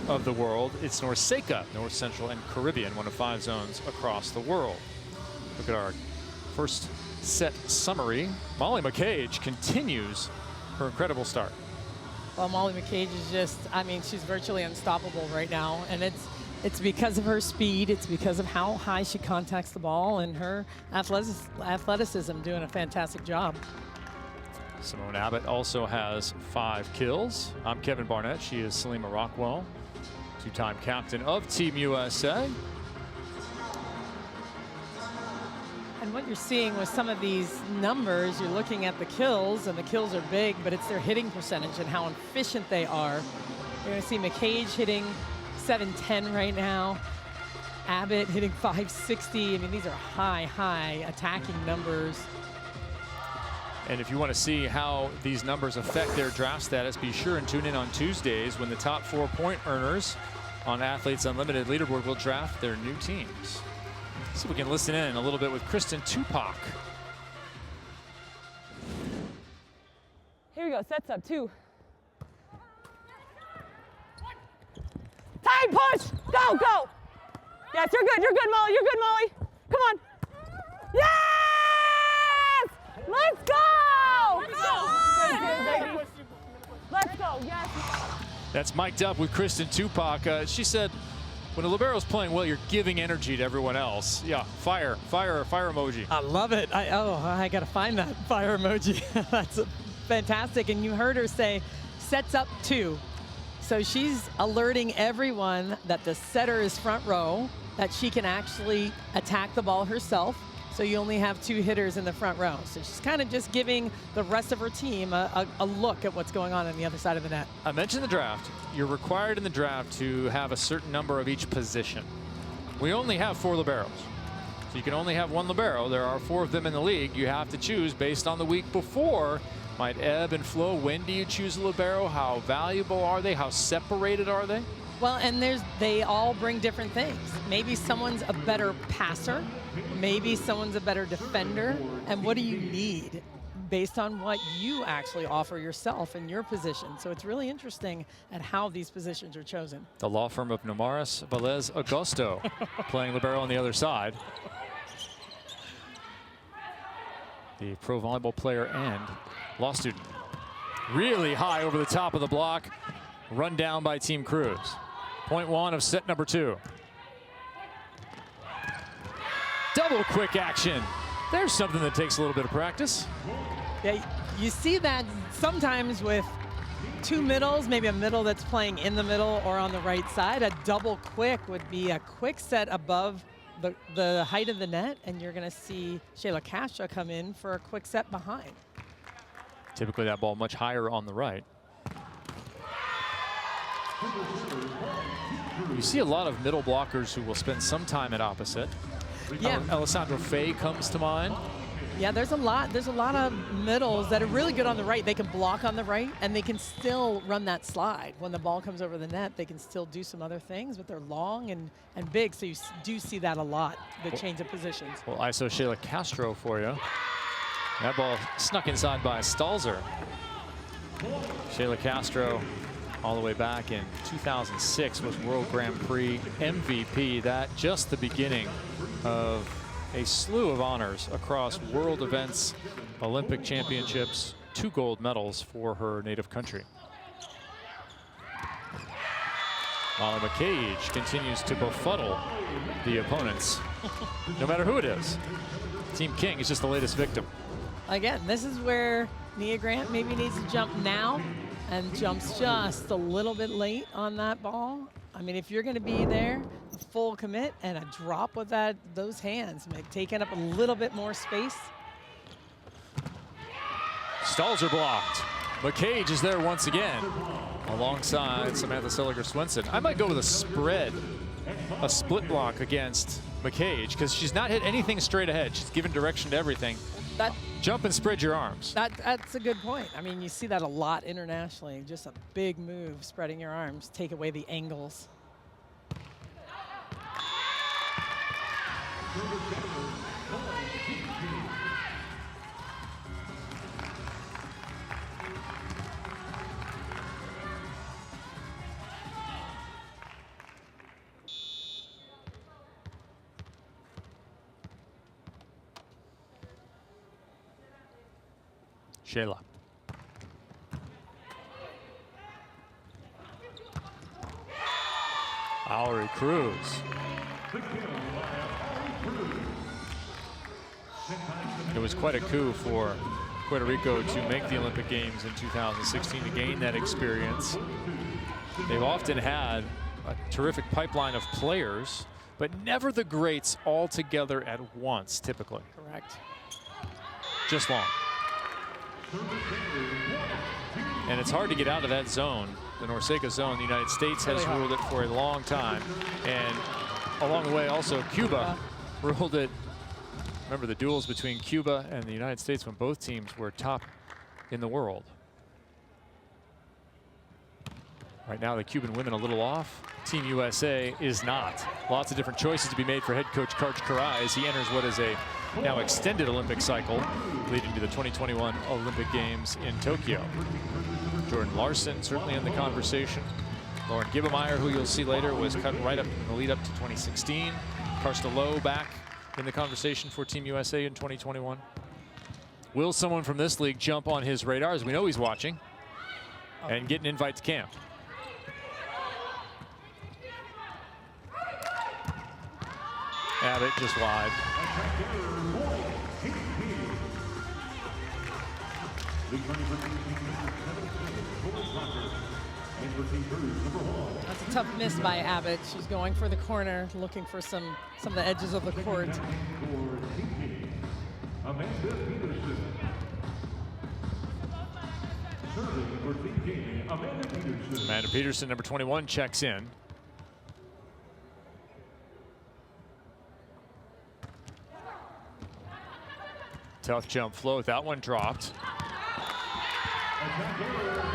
of the world. It's NORCECA, North Central and Caribbean, one of 5 zones across the world. Look at our first set summary. Molly McCage continues her incredible start. Well, Molly McCage is just, I mean, she's virtually unstoppable right now, and it's because of her speed, it's because of how high she contacts the ball, and her athleticism, doing a fantastic job. Simone Abbott also has 5 kills. I'm Kevin Barnett. She is Salima Rockwell, 2-time captain of Team USA. And what you're seeing with some of these numbers, you're looking at the kills, and the kills are big, but it's their hitting percentage and how efficient they are. You're going to see McCage hitting .710 right now. Abbott hitting .560. I mean, these are high attacking numbers. And if you want to see how these numbers affect their draft status, be sure and tune in on Tuesdays when the top 4 point earners on Athletes Unlimited Leaderboard will draft their new teams. So we can listen in a little bit with Kristen Tupac. Here we go, sets up 2. Time push, go. Yes, you're good, Molly, Come on. Yes! Let's go! Good, let's go, yes. That's mic'd up with Kristen Tupac. She said, when a libero's playing well, you're giving energy to everyone else. Yeah, fire emoji. I love it. I got to find that fire emoji. That's fantastic. And you heard her say, sets up 2. So she's alerting everyone that the setter is front row, that she can actually attack the ball herself. So you only have 2 hitters in the front row. So she's kind of just giving the rest of her team a look at what's going on the other side of the net. I mentioned the draft. You're required in the draft to have a certain number of each position. We only have 4 liberos. So you can only have 1 libero. There are 4 of them in the league. You have to choose based on the week before. Might ebb and flow. When do you choose a libero? How valuable are they? How separated are they? Well, and they all bring different things. Maybe someone's a better passer. Maybe someone's a better defender. And what do you need based on what you actually offer yourself in your position? So it's really interesting at how these positions are chosen. The law firm of Nomaris Velez Agosto playing libero on the other side. The pro volleyball player and law student. Really high over the top of the block. Run down by Team Cruz. Point 1 of set number 2. Double quick action. There's something that takes a little bit of practice. Yeah, you see that sometimes with 2 middles, maybe a middle that's playing in the middle or on the right side. A double quick would be a quick set above the height of the net, and you're going to see Shayla Castro come in for a quick set behind. Typically that ball much higher on the right. You see a lot of middle blockers who will spend some time at opposite. Yeah. Alessandro Fay comes to mind. Yeah, there's a lot of middles that are really good on the right. They can block on the right, and they can still run that slide. When the ball comes over the net, they can still do some other things, but they're long and big, so you do see that a lot, the change of positions. Well, ISO Shayla Castro for you. That ball snuck inside by Stalzer. Shayla Castro, all the way back in 2006, was World Grand Prix MVP. That just the beginning of a slew of honors across world events, Olympic championships, 2 gold medals for her native country. Molly McCage continues to befuddle the opponents, no matter who it is. Team King is just the latest victim. Again, this is where Nia Grant maybe needs to jump now, and jumps just a little bit late on that ball. I mean, if you're going to be there, a full commit and a drop with those hands, taking up a little bit more space. Stalzer blocked. McCage is there once again, alongside Samantha Seliger-Swenson. I might go with a spread, a split block against McCage, because she's not hit anything straight ahead. She's given direction to everything. Jump and spread your arms. That's a good point. I mean, you see that a lot internationally. Just a big move, spreading your arms, take away the angles. Shayla. Valerie Cruz. It was quite a coup for Puerto Rico to make the Olympic Games in 2016 to gain that experience. They've often had a terrific pipeline of players, but never the greats all together at once, typically. Correct. Just long. And it's hard to get out of that zone, the Norseca zone. The United States has ruled it for a long time. And along the way, also Cuba ruled it. Remember the duels between Cuba and the United States when both teams were top in the world. Right now, the Cuban women a little off. Team USA is not. Lots of different choices to be made for head coach Karch Karai as he enters what is a now extended Olympic cycle leading to the 2021 Olympic Games in Tokyo. Jordan Larson certainly in the conversation. Lauren Gibbemeyer, who you'll see later, was cut right up in the lead up to 2016. Karsten Lowe back in the conversation for Team USA in 2021. Will someone from this league jump on his radar, as we know he's watching, and get an invite to camp? Abbott just wide. That's a tough miss by Abbott. She's going for the corner, looking for some of the edges of the court. Amanda Peterson, number 21, checks in. Tough jump float. That one dropped.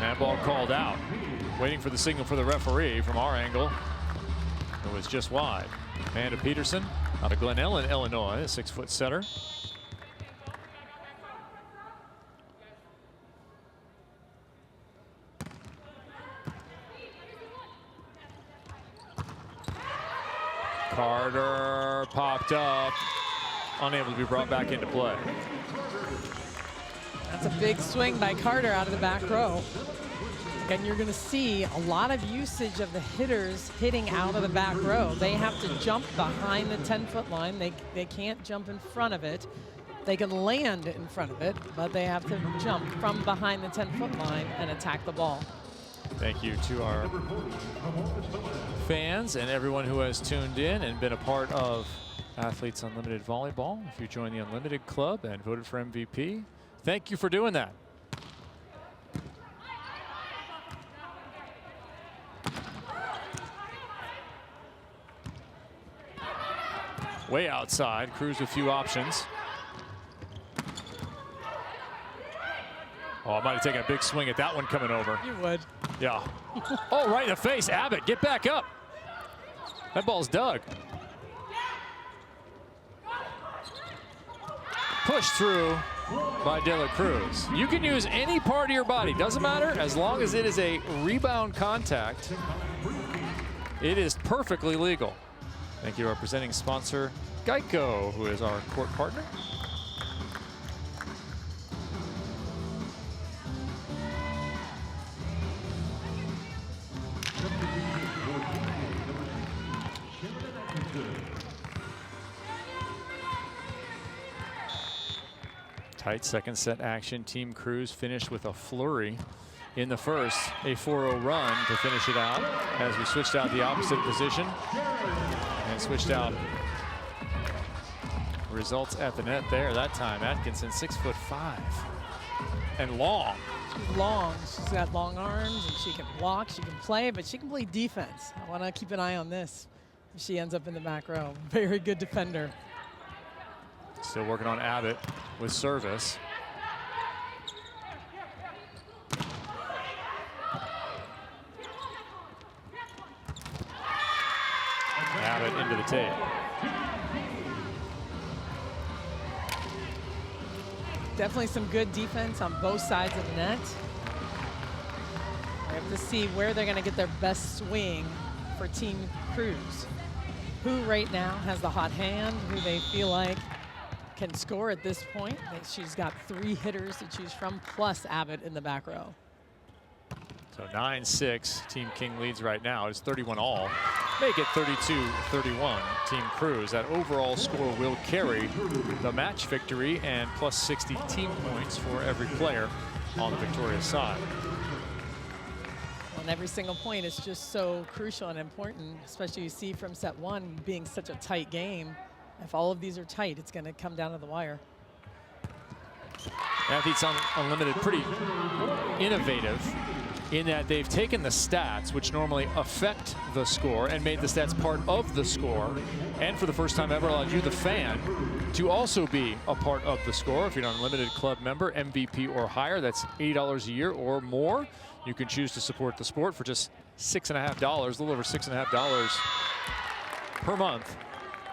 That ball called out. Waiting for the signal for the referee from our angle. It was just wide. Amanda Peterson out of Glen Ellen, Illinois, a 6-foot setter. Carter popped up, unable to be brought back into play. That's a big swing by Carter out of the back row. Again, you're going to see a lot of usage of the hitters hitting out of the back row. They have to jump behind the 10-foot line. They can't jump in front of it. They can land in front of it, but they have to jump from behind the 10-foot line and attack the ball. Thank you to our fans and everyone who has tuned in and been a part of Athletes Unlimited Volleyball. If you joined the Unlimited Club and voted for MVP, thank you for doing that. Way outside. Cruz with few options. Oh, I might have taken a big swing at that one coming over. You would. Yeah. Oh, right in the face. Abbott, get back up. That ball's dug. Pushed through by De La Cruz. You can use any part of your body. Doesn't matter as long as it is a rebound contact. It is perfectly legal. Thank you to our presenting sponsor, Geico, who is our court partner. Tight second set action. Team Cruz finished with a flurry in the first, a 4-0 run to finish it out as we switched out the opposite position and switched out results at the net there that time. Atkinson, 6'5" and long. She's long. She's got long arms and she can block, she can play, but she can play defense. I want to keep an eye on this. She ends up in the back row. Very good defender. Still working on Abbott with service. Abbott into the tape. Definitely some good defense on both sides of the net. We have to see where they're going to get their best swing for Team Cruz. Who right now has the hot hand, who they feel like can score at this point. She's got 3 hitters to choose from, plus Abbott in the back row. So 9-6, Team King leads right now. It's 31 all. Make it 32-31, Team Cruz. That overall score will carry the match victory and plus 60 team points for every player on the victorious side. And every single point is just so crucial and important, especially you see from set 1 being such a tight game. If all of these are tight, it's going to come down to the wire. Athletes Unlimited pretty innovative in that they've taken the stats, which normally affect the score, and made the stats part of the score, and for the first time ever allowed you, the fan, to also be a part of the score. If you're an Unlimited Club member, MVP or higher, that's $80 a year or more. You can choose to support the sport for just $6.50, a little over $6.50 per month.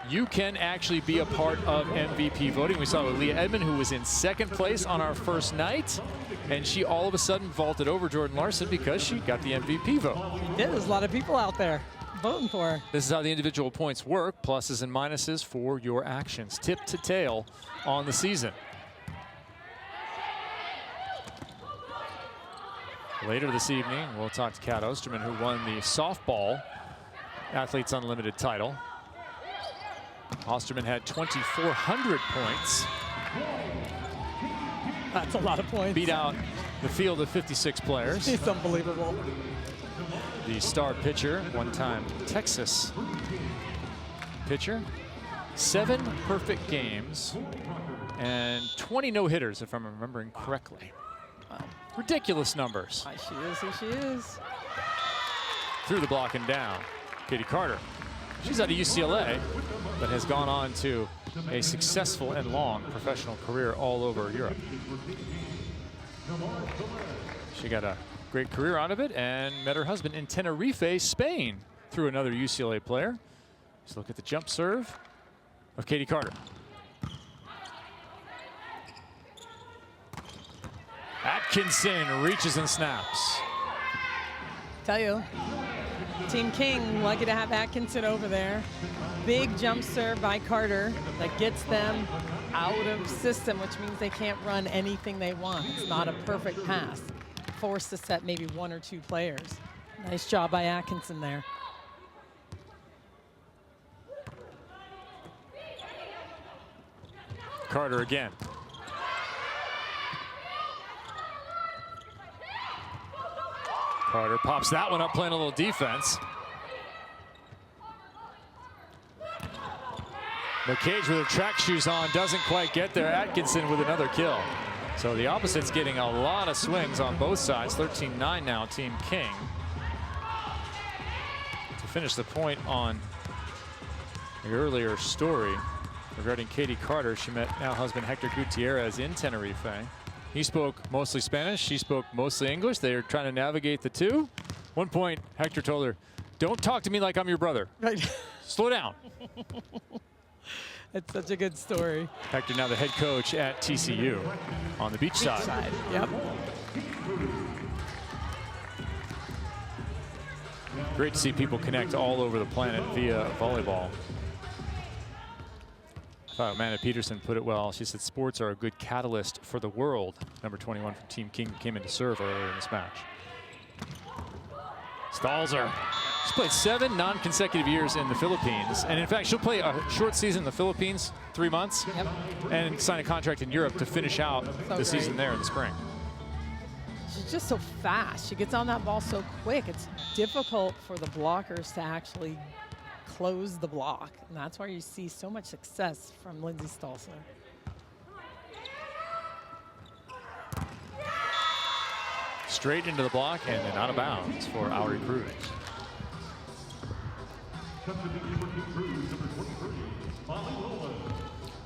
You can actually be a part of MVP voting. We saw it with Leah Edmond, who was in second place on our first night, and she all of a sudden vaulted over Jordan Larson because she got the MVP vote. Yeah, there's a lot of people out there voting for her. This is how the individual points work, pluses and minuses for your actions, tip to tail on the season. Later this evening, we'll talk to Kat Osterman, who won the softball Athletes Unlimited title. Osterman had 2,400 points. That's a lot of points. Beat out the field of 56 players. It's unbelievable. The star pitcher, one-time Texas pitcher. 7 perfect games and 20 no-hitters, if I'm remembering correctly. Wow. Ridiculous numbers. She is who she is. Through the block and down. Katie Carter. She's out of UCLA, but has gone on to a successful and long professional career all over Europe. She got a great career out of it and met her husband in Tenerife, Spain, through another UCLA player. Let's look at the jump serve of Katie Carter. Atkinson reaches and snaps. Tell you, Team King lucky to have Atkinson over there. Big jump serve by Carter that gets them out of system, which means they can't run anything they want. It's not a perfect pass. Forced to set maybe 1 or 2 players. Nice job by Atkinson there. Carter again. Carter pops that one up, playing a little defense. McCage with her track shoes on doesn't quite get there. Atkinson with another kill. So the opposite's getting a lot of swings on both sides. 13-9 now, Team King. To finish the point on the earlier story regarding Katie Carter. She met now husband Hector Gutierrez in Tenerife. He spoke mostly Spanish. She spoke mostly English. They are trying to navigate the two. One point, Hector told her, "Don't talk to me like I'm your brother. Right. Slow down." It's such a good story. Hector now the head coach at TCU on the beach side. Yep. Great to see people connect all over the planet via volleyball. I thought Amanda Peterson put it well. She said sports are a good catalyst for the world. Number 21 from Team King came in to serve earlier in this match. Stalzer. She's played 7 non-consecutive years in the Philippines. And in fact, she'll play a short season in the Philippines, 3 months, and sign a contract in Europe to finish out the season there in the spring. She's just so fast. She gets on that ball so quick. It's difficult for the blockers to actually close the block. And that's why you see so much success from Lindsay Stalzer. Straight into the block and then out of bounds for Aubrey Cruz.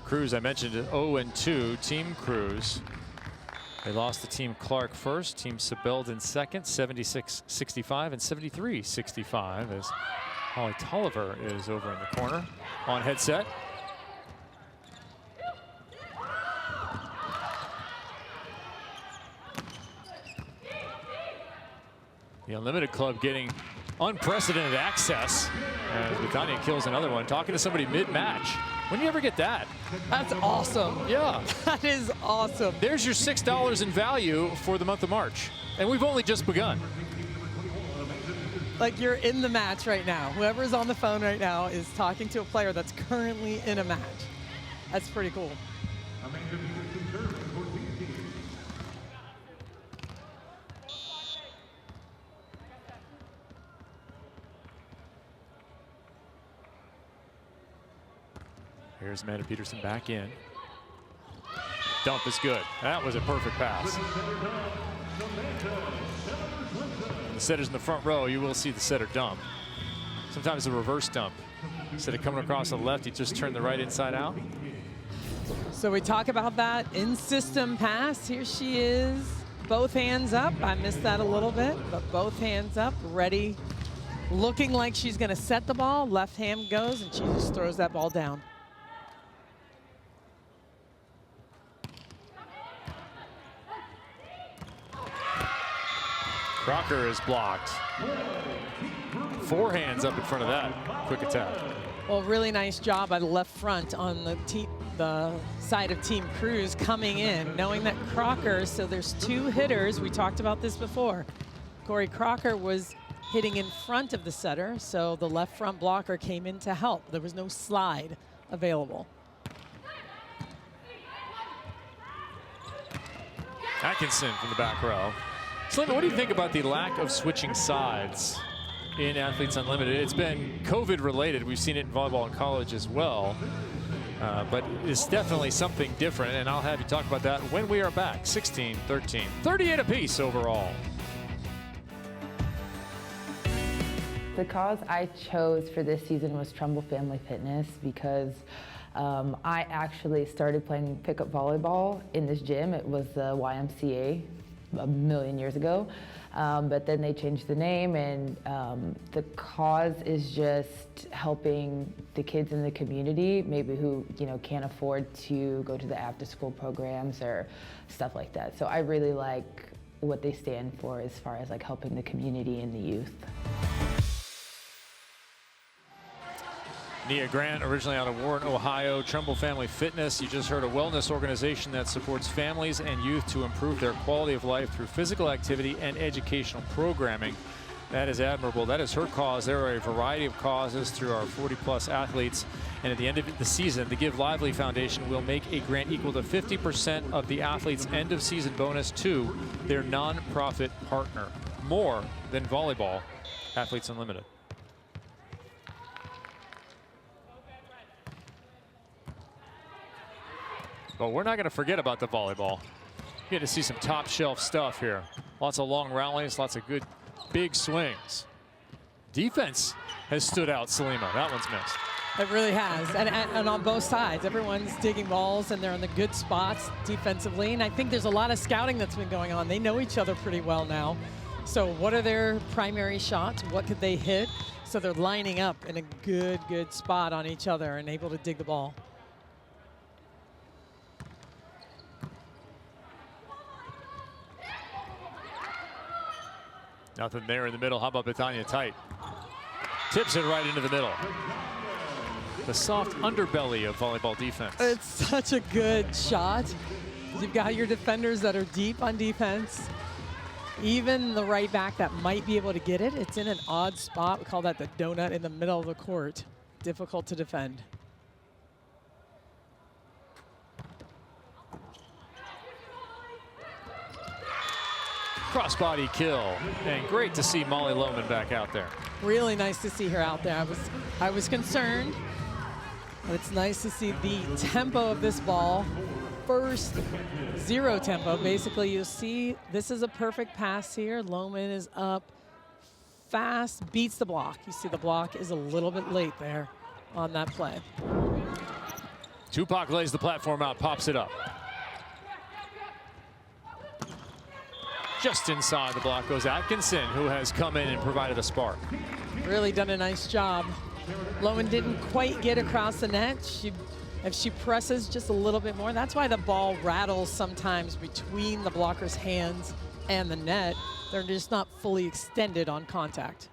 Cruz, I mentioned, 0-2, Team Cruz. They lost to Team Clark first, Team Sebelden second, 76-65 and 73-65 as Holly Tolliver is over in the corner on headset. The Unlimited Club getting unprecedented access as Britannia kills another one. Talking to somebody mid-match. When do you ever get that? That's awesome. Yeah. That is awesome. There's your $6 in value for the month of March. And we've only just begun. Like you're in the match right now. Whoever's on the phone right now is talking to a player that's currently in a match. That's pretty cool. Here's Amanda Peterson back in. Dump is good. That was a perfect pass. The setter's in the front row. You will see the setter dump. Sometimes a reverse dump. Instead of coming across the left, he just turned the right inside out. So we talk about that in-system pass. Here she is, both hands up. I missed that a little bit, but both hands up, ready, looking like she's going to set the ball. Left hand goes, and she just throws that ball down. Crocker is blocked. 4 hands up in front of that quick attack. Well, really nice job by the left front on the side of Team Cruz coming in, knowing that Crocker, so there's 2 hitters. We talked about this before. Corey Crocker was hitting in front of the setter, so the left front blocker came in to help. There was no slide available. Atkinson from the back row. Selena, what do you think about the lack of switching sides in Athletes Unlimited? It's been COVID related. We've seen it in volleyball in college as well. But it's definitely something different, and I'll have you talk about that when we are back. 16-13, 38 apiece overall. The cause I chose for this season was Trumbull Family Fitness because I actually started playing pickup volleyball in this gym. It was the YMCA a million years ago, but then they changed the name, and the cause is just helping the kids in the community, maybe who can't afford to go to the after-school programs or stuff like that. So I really like what they stand for as far as like helping the community and the youth. Nia Grant, originally out of Warren, Ohio. Trumbull Family Fitness, you just heard, a wellness organization that supports families and youth to improve their quality of life through physical activity and educational programming. That is admirable. That is her cause. There are a variety of causes through our 40-plus athletes. And at the end of the season, the Give Lively Foundation will make a grant equal to 50% of the athletes' end-of-season bonus to their nonprofit partner. More than volleyball, Athletes Unlimited. But we're not going to forget about the volleyball. You get to see some top shelf stuff here. Lots of long rallies, lots of good big swings. Defense has stood out, Salima. That one's missed. It really has, and on both sides. Everyone's digging balls, and they're in the good spots defensively. And I think there's a lot of scouting that's been going on. They know each other pretty well now. So what are their primary shots? What could they hit? So they're lining up in a good spot on each other and able to dig the ball. Nothing there in the middle. How about Bethania Tight? Tips it right into the middle. The soft underbelly of volleyball defense. It's such a good shot. You've got your defenders that are deep on defense. Even the right back that might be able to get it, it's in an odd spot. We call that the donut in the middle of the court. Difficult to defend. Crossbody kill, and great to see Molly Lohman back out there. Really nice to see her out there. I was concerned, but it's nice to see the tempo of this ball. First, zero tempo. Basically, you'll see this is a perfect pass here. Lohman is up fast, beats the block. You see the block is a little bit late there on that play. Tupac lays the platform out, pops it up. Just inside the block goes Atkinson, who has come in and provided a spark. Really done a nice job. Lohman didn't quite get across the net. If she presses just a little bit more, that's why the ball rattles sometimes between the blocker's hands and the net. They're just not fully extended on contact.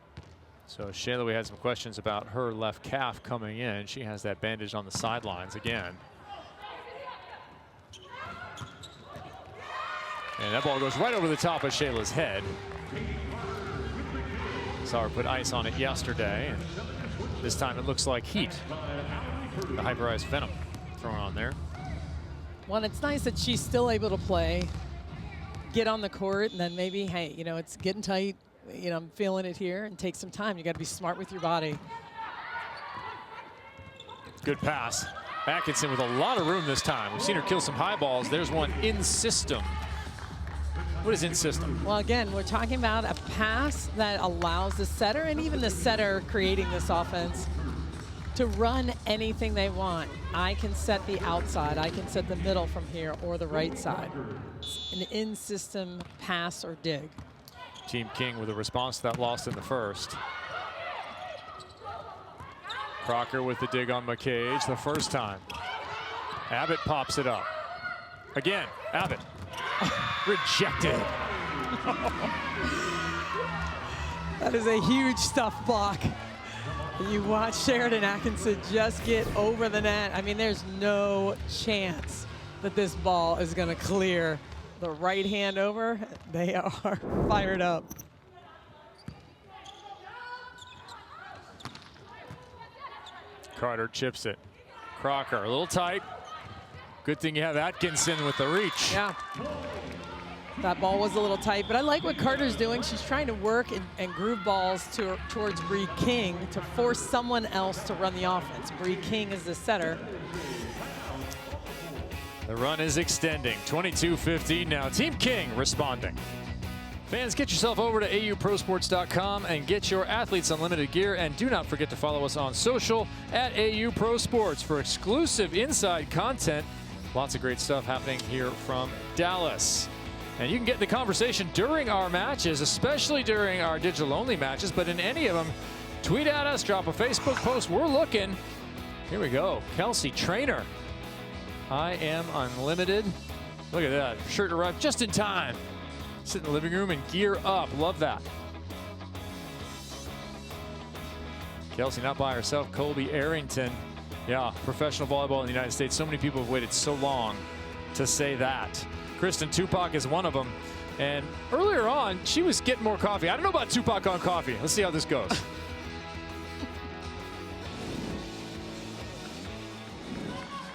So Shayla, we had some questions about her left calf coming in. She has that bandage on the sidelines again. And that ball goes right over the top of Shayla's head. Saw her put ice on it yesterday, and this time it looks like heat. The hyperized venom thrown on there. Well, it's nice that she's still able to play, get on the court, and then maybe, hey, you know, it's getting tight. You know, I'm feeling it here, and take some time. You got to be smart with your body. Good pass. Atkinson with a lot of room this time. We've seen her kill some high balls. There's one in system. What is in system? Well, again, we're talking about a pass that allows the setter and even the setter creating this offense to run anything they want. I can set the outside, I can set the middle from here, or the right side. It's an in-system pass or dig. Team King with a response to that loss in the first. Crocker with the dig on McCage the first time. Abbott pops it up. Again, Abbott. Rejected. That is a huge stuff block. You watch Sheridan Atkinson just get over the net. I mean, there's no chance that this ball is going to clear the right hand over. They are fired up. Carter chips it. Crocker, a little tight. Good thing you have Atkinson with the reach. Yeah. That ball was a little tight, but I like what Carter's doing. She's trying to work and groove balls towards Bree King to force someone else to run the offense. Bree King is the setter. The run is extending. 22-15 now. Team King responding. Fans, get yourself over to auprosports.com and get your Athletes Unlimited gear. And do not forget to follow us on social at auprosports for exclusive inside content. Lots of great stuff happening here from Dallas. And you can get in the conversation during our matches, especially during our digital-only matches. But in any of them, tweet at us, drop a Facebook post. We're looking. Here we go. Kelsey Trainer. I am unlimited. Look at that. Shirt arrived just in time. Sit in the living room and gear up. Love that. Kelsey not by herself. Colby Arrington. Yeah, professional volleyball in the United States. So many people have waited so long to say that. Kristen Tupac is one of them. And earlier on, she was getting more coffee. I don't know about Tupac on coffee. Let's see how this goes.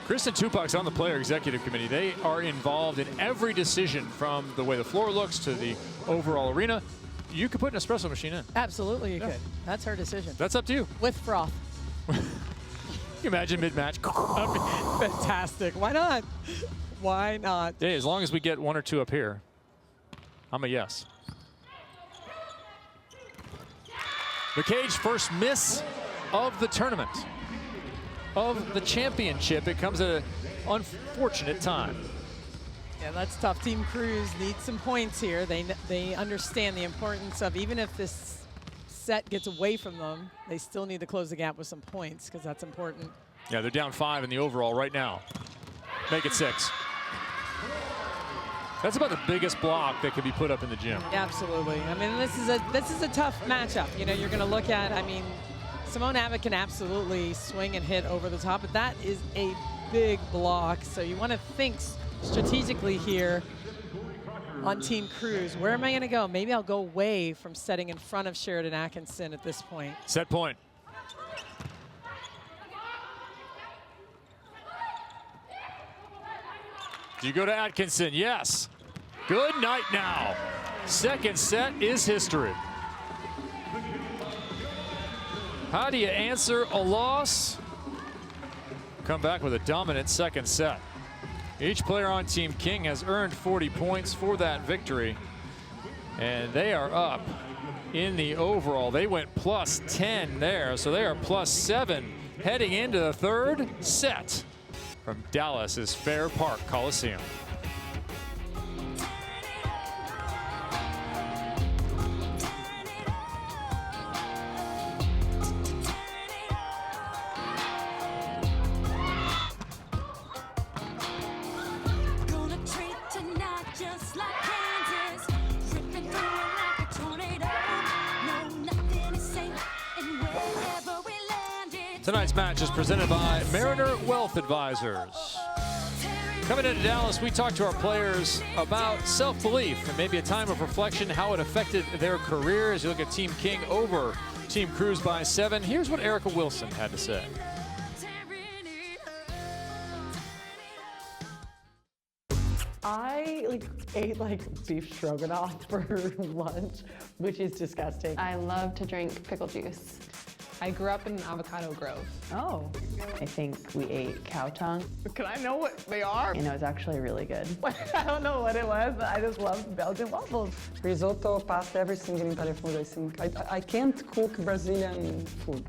Kristen Tupac's on the player executive committee. They are involved in every decision from the way the floor looks to the overall arena. You could put an espresso machine in. Absolutely you could. That's her decision. That's up to you. With froth. Can you imagine mid-match? Fantastic. Why not? Why not? Hey, as long as we get one or two up here, I'm a yes. McCage first miss of the tournament. of the championship. It comes at an unfortunate time. Yeah, that's tough. Team Cruz needs some points here. They understand the importance of, even if this set gets away from them, they still need to close the gap with some points, because that's important. Yeah, they're down 5 in the overall right now. Make it 6. That's about the biggest block that could be put up in the gym. Absolutely. I mean, this is a tough matchup. You know, you're going to look at, I mean, Simone Abbott can absolutely swing and hit over the top, but that is a big block. So you want to think strategically here on Team Cruz. Where am I going to go? Maybe I'll go away from setting in front of Sheridan Atkinson at this point. Set point. Do you go to Atkinson? Yes. Good night now. Second set is history. How do you answer a loss? Come back with a dominant second set. Each player on Team King has earned 40 points for that victory. And they are up in the overall. They went plus 10 there, so they are plus 7 heading into the third set from Dallas's Fair Park Coliseum. Tonight's match is presented by Mariner Wealth Advisors. Coming into Dallas, we talked to our players about self-belief and maybe a time of reflection, how it affected their career as you look at Team King over Team Cruz by 7. Here's what Erica Wilson had to say. I ate beef stroganoff for lunch, which is disgusting. I love to drink pickle juice. I grew up in an avocado grove. Oh. I think we ate cow tongue. Can I know what they are? You know, it's actually really good. I don't know what it was, but I just love Belgian waffles. Risotto, pasta, every single Italian food, I think. I can't cook Brazilian food.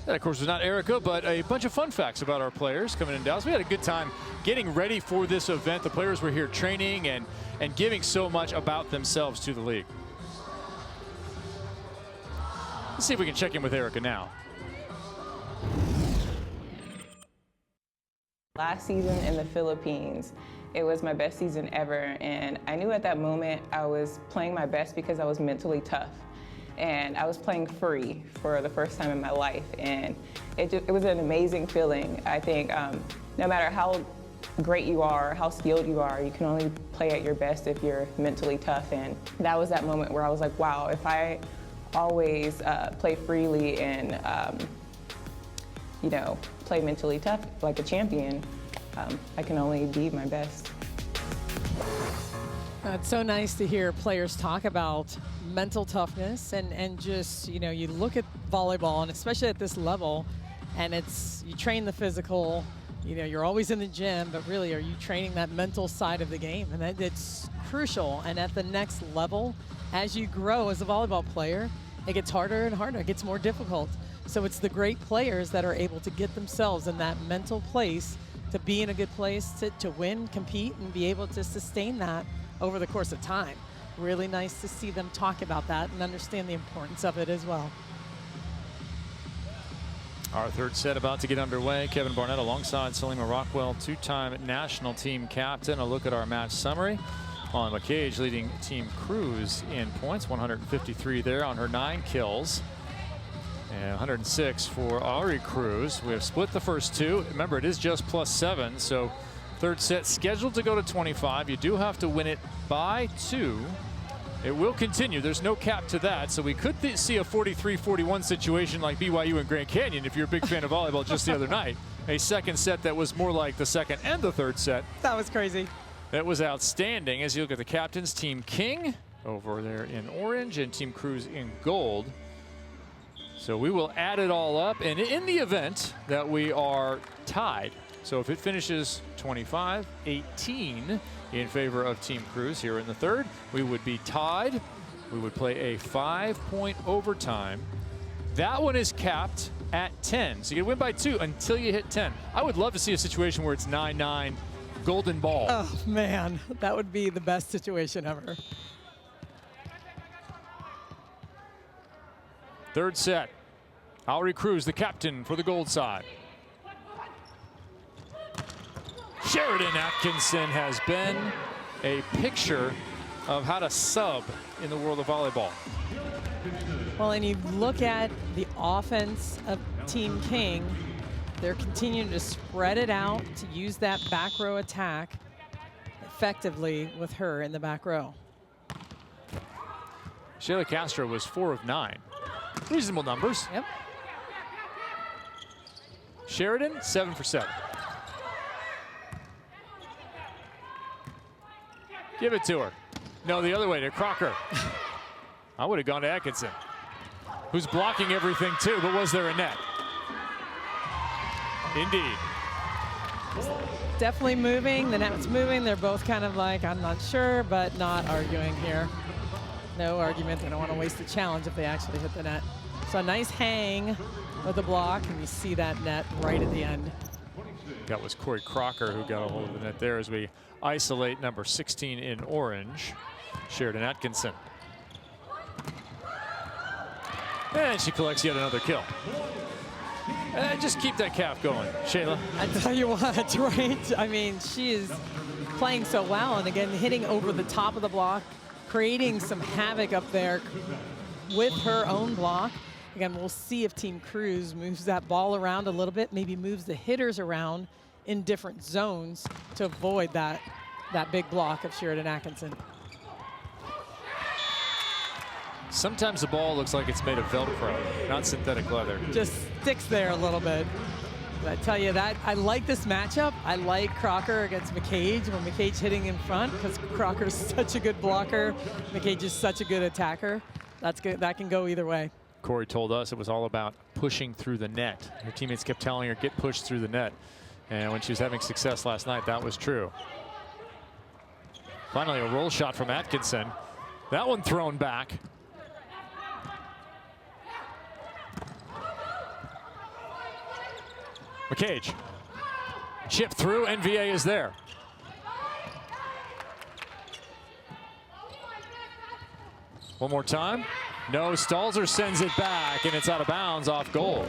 That, of course, was not Erica, but a bunch of fun facts about our players coming in Dallas. We had a good time getting ready for this event. The players were here training and giving so much about themselves to the league. Let's see if we can check in with Erica now. Last season in the Philippines, it was my best season ever, and I knew at that moment I was playing my best because I was mentally tough. And I was playing free for the first time in my life, and it was an amazing feeling. I think no matter how great you are, how skilled you are, you can only play at your best if you're mentally tough. And that was that moment where I was like, wow, if I always play freely and you know, play mentally tough like a champion, I can only be my best. It's so nice to hear players talk about mental toughness and just, you know, you look at volleyball, and especially at this level, and you train the physical, you know, you're always in the gym, but really, are you training that mental side of the game? And it's crucial. And at the next level, as you grow as a volleyball player, it gets harder and harder, it gets more difficult. So it's the great players that are able to get themselves in that mental place to be in a good place to win, compete, and be able to sustain that over the course of time. Really nice to see them talk about that and understand the importance of it as well. Our third set about to get underway. Kevin Barnett alongside Salima Rockwell, two-time national team captain. A look at our match summary. On McCage leading Team Cruz in points, 153 there on her 9 kills. And 106 for Ari Cruz. We have split the first 2. Remember, it is just +7, so third set scheduled to go to 25. You do have to win it by 2. It will continue. There's no cap to that, so we could see a 43-41 situation like BYU and Grand Canyon if you're a big fan of volleyball just the other night. A second set that was more like the second and the third set. That was crazy. That was outstanding. As you look at the captains, Team King over there in orange and Team Cruz in gold. So we will add it all up, and in the event that we are tied, so if it finishes 25-18 in favor of Team Cruz here in the third, we would be tied. We would play a 5-point overtime, That one is capped at 10. So you can win by 2 until you hit 10. I would love to see a situation where it's 9-9, golden ball. Oh, man. That would be the best situation ever. Third set. Valerie Cruz, the captain for the gold side. Sheridan Atkinson has been a picture of how to sub in the world of volleyball. Well, and you look at the offense of Team King, they're continuing to spread it out to use that back row attack effectively with her in the back row. Shayla Castro was 4 of 9. Reasonable numbers. Yep. Sheridan, 7 for 7. Give it to her. No, the other way to Crocker. I would have gone to Atkinson, who's blocking everything too, but was there a net? Indeed. Definitely moving. The net's moving. They're both kind of like, I'm not sure, but not arguing here. No argument. They don't want to waste the challenge if they actually hit the net. So a nice hang with the block, and you see that net right at the end. That was Corey Crocker who got a hold of the net there as we isolate number 16 in orange, Sheridan Atkinson. And she collects yet another kill. Just keep that calf going, Shayla. I tell you what, right? I mean, she is playing so well, and again, hitting over the top of the block, creating some havoc up there with her own block. Again, we'll see if Team Cruz moves that ball around a little bit, maybe moves the hitters around in different zones to avoid that big block of Sheridan Atkinson. Sometimes the ball looks like it's made of Velcro, not synthetic leather. Just sticks there a little bit. But I tell you that, I like this matchup. I like Crocker against McCage when McCage's hitting in front, because Crocker's such a good blocker. McCage is such a good attacker. That's good. That can go either way. Corey told us it was all about pushing through the net. Her teammates kept telling her, get pushed through the net. And when she was having success last night, that was true. Finally, a roll shot from Atkinson. That one thrown back. McCage. Chip through, NVA is there. One more time. No, Stalzer sends it back, and it's out of bounds off goal.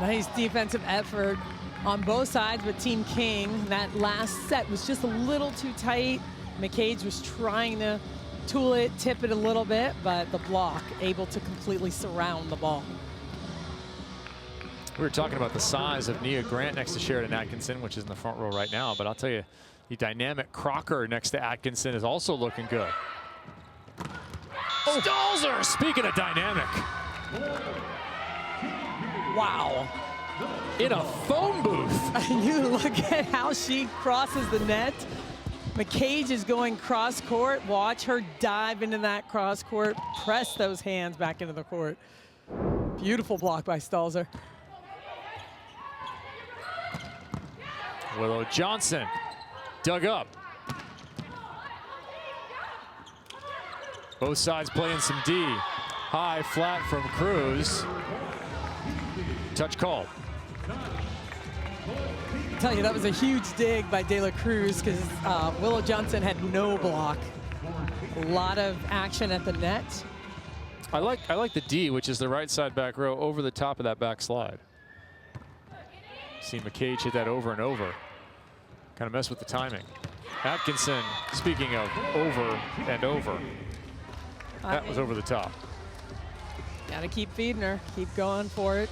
Nice defensive effort on both sides with Team King. That last set was just a little too tight. McCage was trying to tool it, tip it a little bit, but the block able to completely surround the ball. We were talking about the size of Nia Grant next to Sheridan Atkinson, which is in the front row right now, but I'll tell you, the dynamic Crocker next to Atkinson is also looking good. Oh. Stalzer, speaking of dynamic. Wow. In a phone booth. You look at how she crosses the net. McCage is going cross court. Watch her dive into that cross court, press those hands back into the court. Beautiful block by Stalzer. Willow Johnson dug up. Both sides playing some D. High flat from Cruz. Touch called. I tell you, that was a huge dig by De La Cruz, because Willow Johnson had no block. A lot of action at the net. I like the D, which is the right side back row over the top of that back slide. Seen McCage hit that over and over. Kind of mess with the timing. Atkinson, speaking of over and over. That was over the top. Gotta keep feeding her, keep going for it.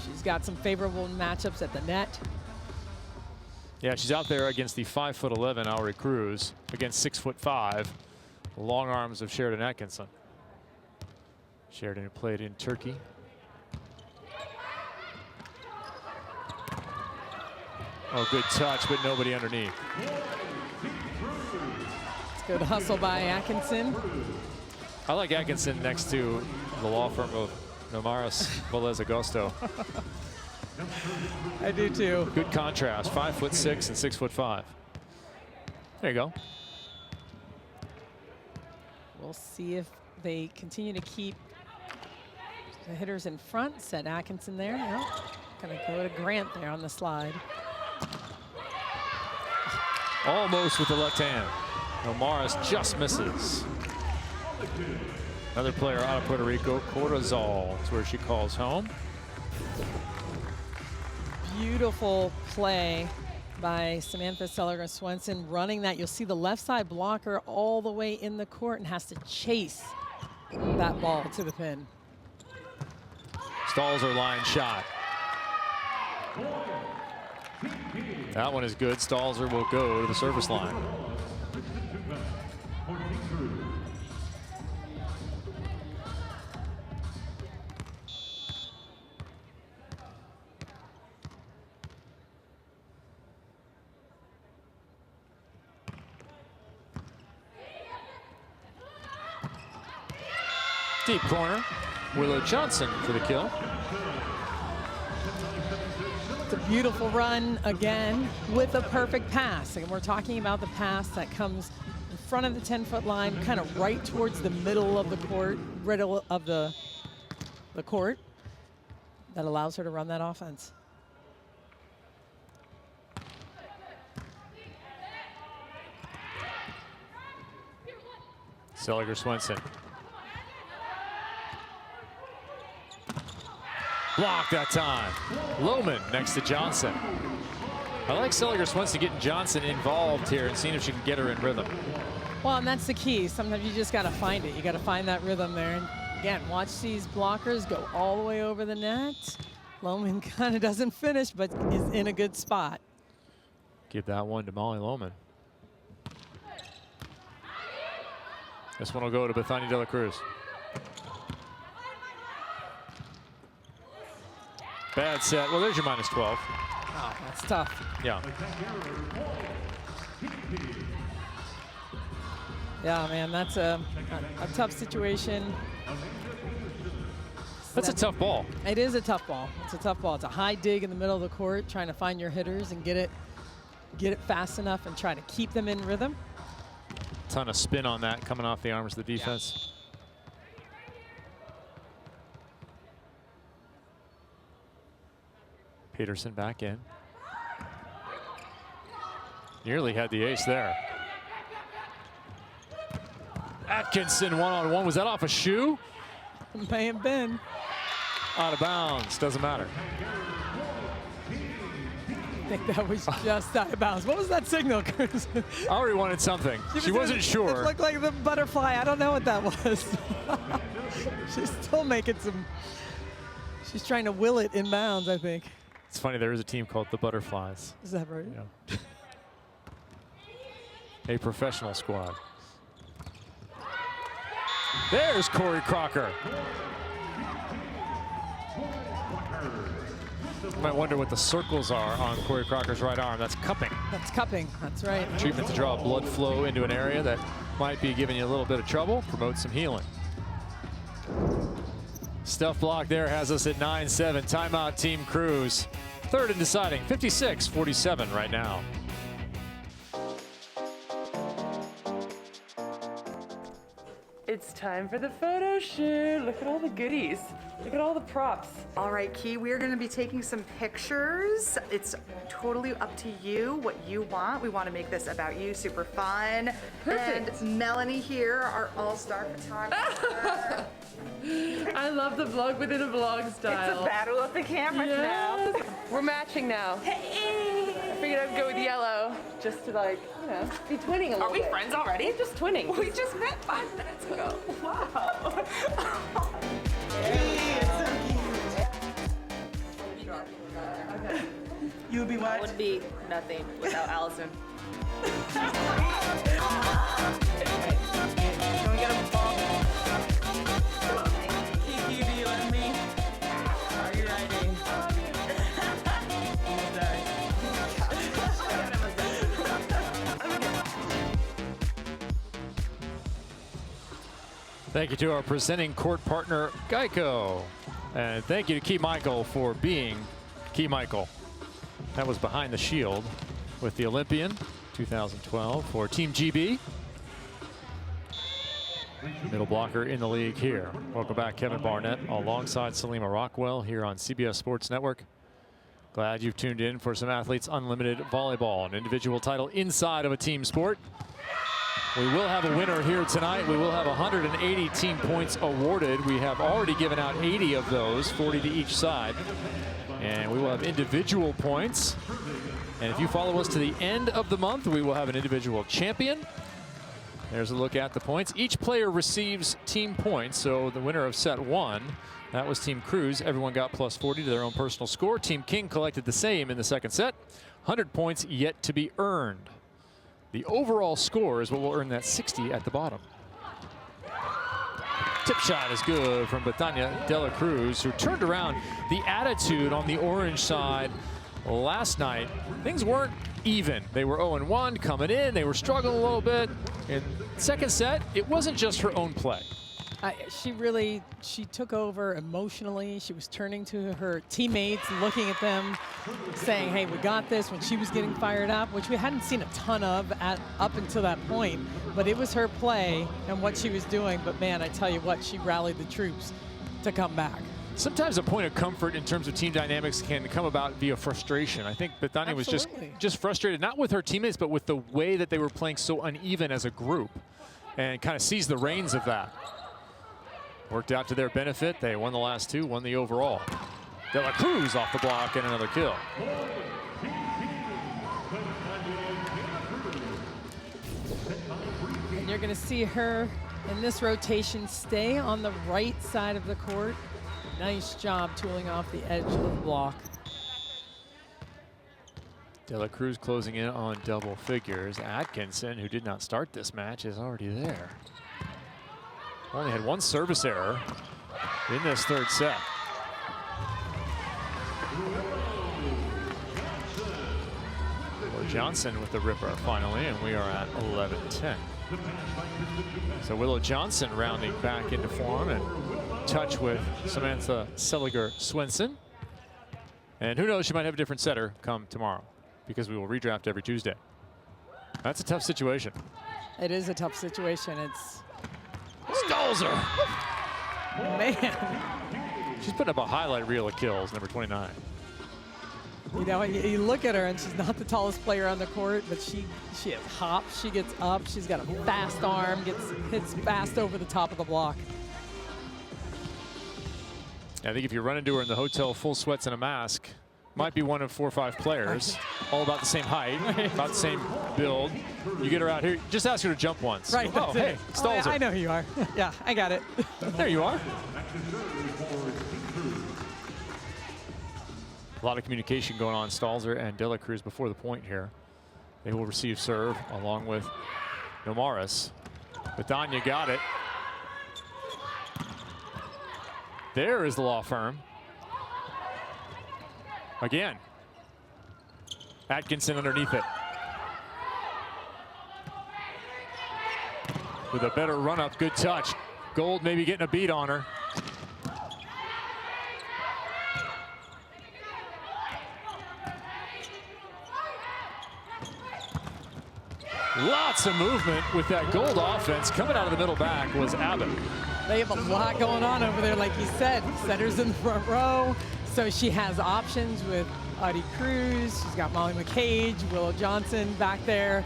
She's got some favorable matchups at the net. Yeah, she's out there against the 5'11" Aubrey Cruz, against 6'5", the long arms of Sheridan Atkinson. Sheridan, who played in Turkey. Oh, good touch, but nobody underneath. Good hustle by Atkinson. I like Atkinson next to the law firm of Nomaris Velez Agosto. I do too. Good contrast, 5'6" and 6'5". There you go. We'll see if they continue to keep the hitters in front. Set Atkinson there. No, gonna go to Grant there on the slide. Almost with the left hand. Morris just misses. Another player out of Puerto Rico, Cortazal, is where she calls home. Beautiful play by Samantha Seliger-Swenson, running that. You'll see the left side blocker all the way in the court and has to chase that ball to the pin. Stalls her line shot. That one is good. Stalzer will go to the service line. Deep corner. Willow Johnson for the kill. It's a beautiful run again with a perfect pass. And we're talking about the pass that comes in front of the 10-foot line, kind of right towards the middle of the court, court, that allows her to run that offense. Seliger-Swenson. Blocked that time. Lohman next to Johnson. I like Seliger-Swenson getting Johnson involved here and seeing if she can get her in rhythm. Well, and that's the key. Sometimes you just got to find it. You got to find that rhythm there. And again, watch these blockers go all the way over the net. Lohman kind of doesn't finish, but is in a good spot. Give that one to Molly Lohman. This one will go to Bethany De La Cruz. Bad set. Well, there's your -12. Oh, that's tough. Yeah. Yeah, man, that's a tough situation. That's a tough ball. It is a tough ball. It's a tough ball. It's a high dig in the middle of the court, trying to find your hitters and get it fast enough and try to keep them in rhythm. Ton of spin on that coming off the arms of the defense. Peterson back in. Nearly had the ace there. Atkinson one-on-one. Was that off a shoe? May have been. Out of bounds. Doesn't matter. I think that was just out of bounds. What was that signal, Cruz? Ari wanted something. She wasn't sure. It looked like the butterfly. I don't know what that was. She's still making some. She's trying to will it in bounds, I think. It's funny, there is a team called the Butterflies. Is that right? Yeah. A professional squad. There's Corey Crocker. You might wonder what the circles are on Corey Crocker's right arm. That's cupping. That's cupping. That's right. Treatment to draw blood flow into an area that might be giving you a little bit of trouble. Promote some healing. Stuff block there has us at 9-7. Timeout, Team Cruz. Third and deciding, 56-47 right now. It's time for the photo shoot. Look at all the goodies. Look at all the props. All right, Key, we're gonna be taking some pictures. It's totally up to you what you want. We wanna make this about you, super fun. Perfect. And Melanie here, our all-star photographer. I love the vlog within a vlog style. It's a battle of the cameras now. We're matching now. Hey! I figured I'd go with yellow just to, like, you know, be twinning a little bit. Are we friends already? We're just twinning. We just met 5 minutes ago. Wow. Okay. You would be what? I would be nothing without Allison. Can we get a ball? Kiki, do you let me? Are you ready? Thank you to our presenting court partner, Geico. And thank you to Key Michael for being Key Michael. That was Behind the Shield with the Olympian 2012 for Team GB. Middle blocker in the league here. Welcome back, Kevin Barnett, alongside Salima Rockwell here on CBS Sports Network. Glad you've tuned in for some Athletes Unlimited Volleyball, an individual title inside of a team sport. We will have a winner here tonight. We will have 180 team points awarded. We have already given out 80 of those, 40 to each side. And we will have individual points. And if you follow us to the end of the month, we will have an individual champion. There's a look at the points. Each player receives team points. So the winner of set 1, that was Team Cruz. Everyone got plus 40 to their own personal score. Team King collected the same in the second set. 100 points yet to be earned. The overall score is what will earn that 60 at the bottom. Tip shot is good from Betania de la Cruz, who turned around the attitude on the orange side last night. Things weren't even. They were 0-1 coming in. They were struggling a little bit. In second set, it wasn't just her own play. She took over emotionally. She was turning to her teammates, looking at them, saying, hey, we got this, when she was getting fired up, which we hadn't seen a ton of up until that point. But it was her play and what she was doing. But man, I tell you what, she rallied the troops to come back. Sometimes a point of comfort in terms of team dynamics can come about via frustration. I think Betania was just frustrated, not with her teammates, but with the way that they were playing so uneven as a group, and kind of seized the reins of that. Worked out to their benefit. They won the last 2, won the overall. De la Cruz off the block and another kill. And you're going to see her in this rotation stay on the right side of the court. Nice job tooling off the edge of the block. De la Cruz closing in on double figures. Atkinson, who did not start this match, is already there. Only had 1 service error in this third set. Willow Johnson with the ripper finally, and we are at 11-10. So Willow Johnson rounding back into form and touch with Samantha Seliger-Swenson. And who knows, she might have a different setter come tomorrow, because we will redraft every Tuesday. That's a tough situation. It is a tough situation. It's Stalzer. Man. She's putting up a highlight reel of kills, number 29. You know, you look at her, and she's not the tallest player on the court, but she has hops. She gets up. She's got a fast arm, hits fast over the top of the block. I think if you run into her in the hotel full sweats and a mask, might be one of 4 or 5 players, all about the same height, about the same build. You get her out here, just ask her to jump once. Right, oh, hey, Stalzer. I know who you are. Yeah, I got it. There you are. A lot of communication going on, Stalzer and De La Cruz before the point here. They will receive serve along with Nomaris. Betania got it. There is the law firm. Again. Atkinson underneath it. With a better run up, good touch. Gold maybe getting a beat on her. Lots of movement with that Gold offense. Coming out of the middle back was Abbott. They have a lot going on over there, like you said. Setters in the front row. So she has options with Audie Cruz. She's got Molly McCage, Willow Johnson back there,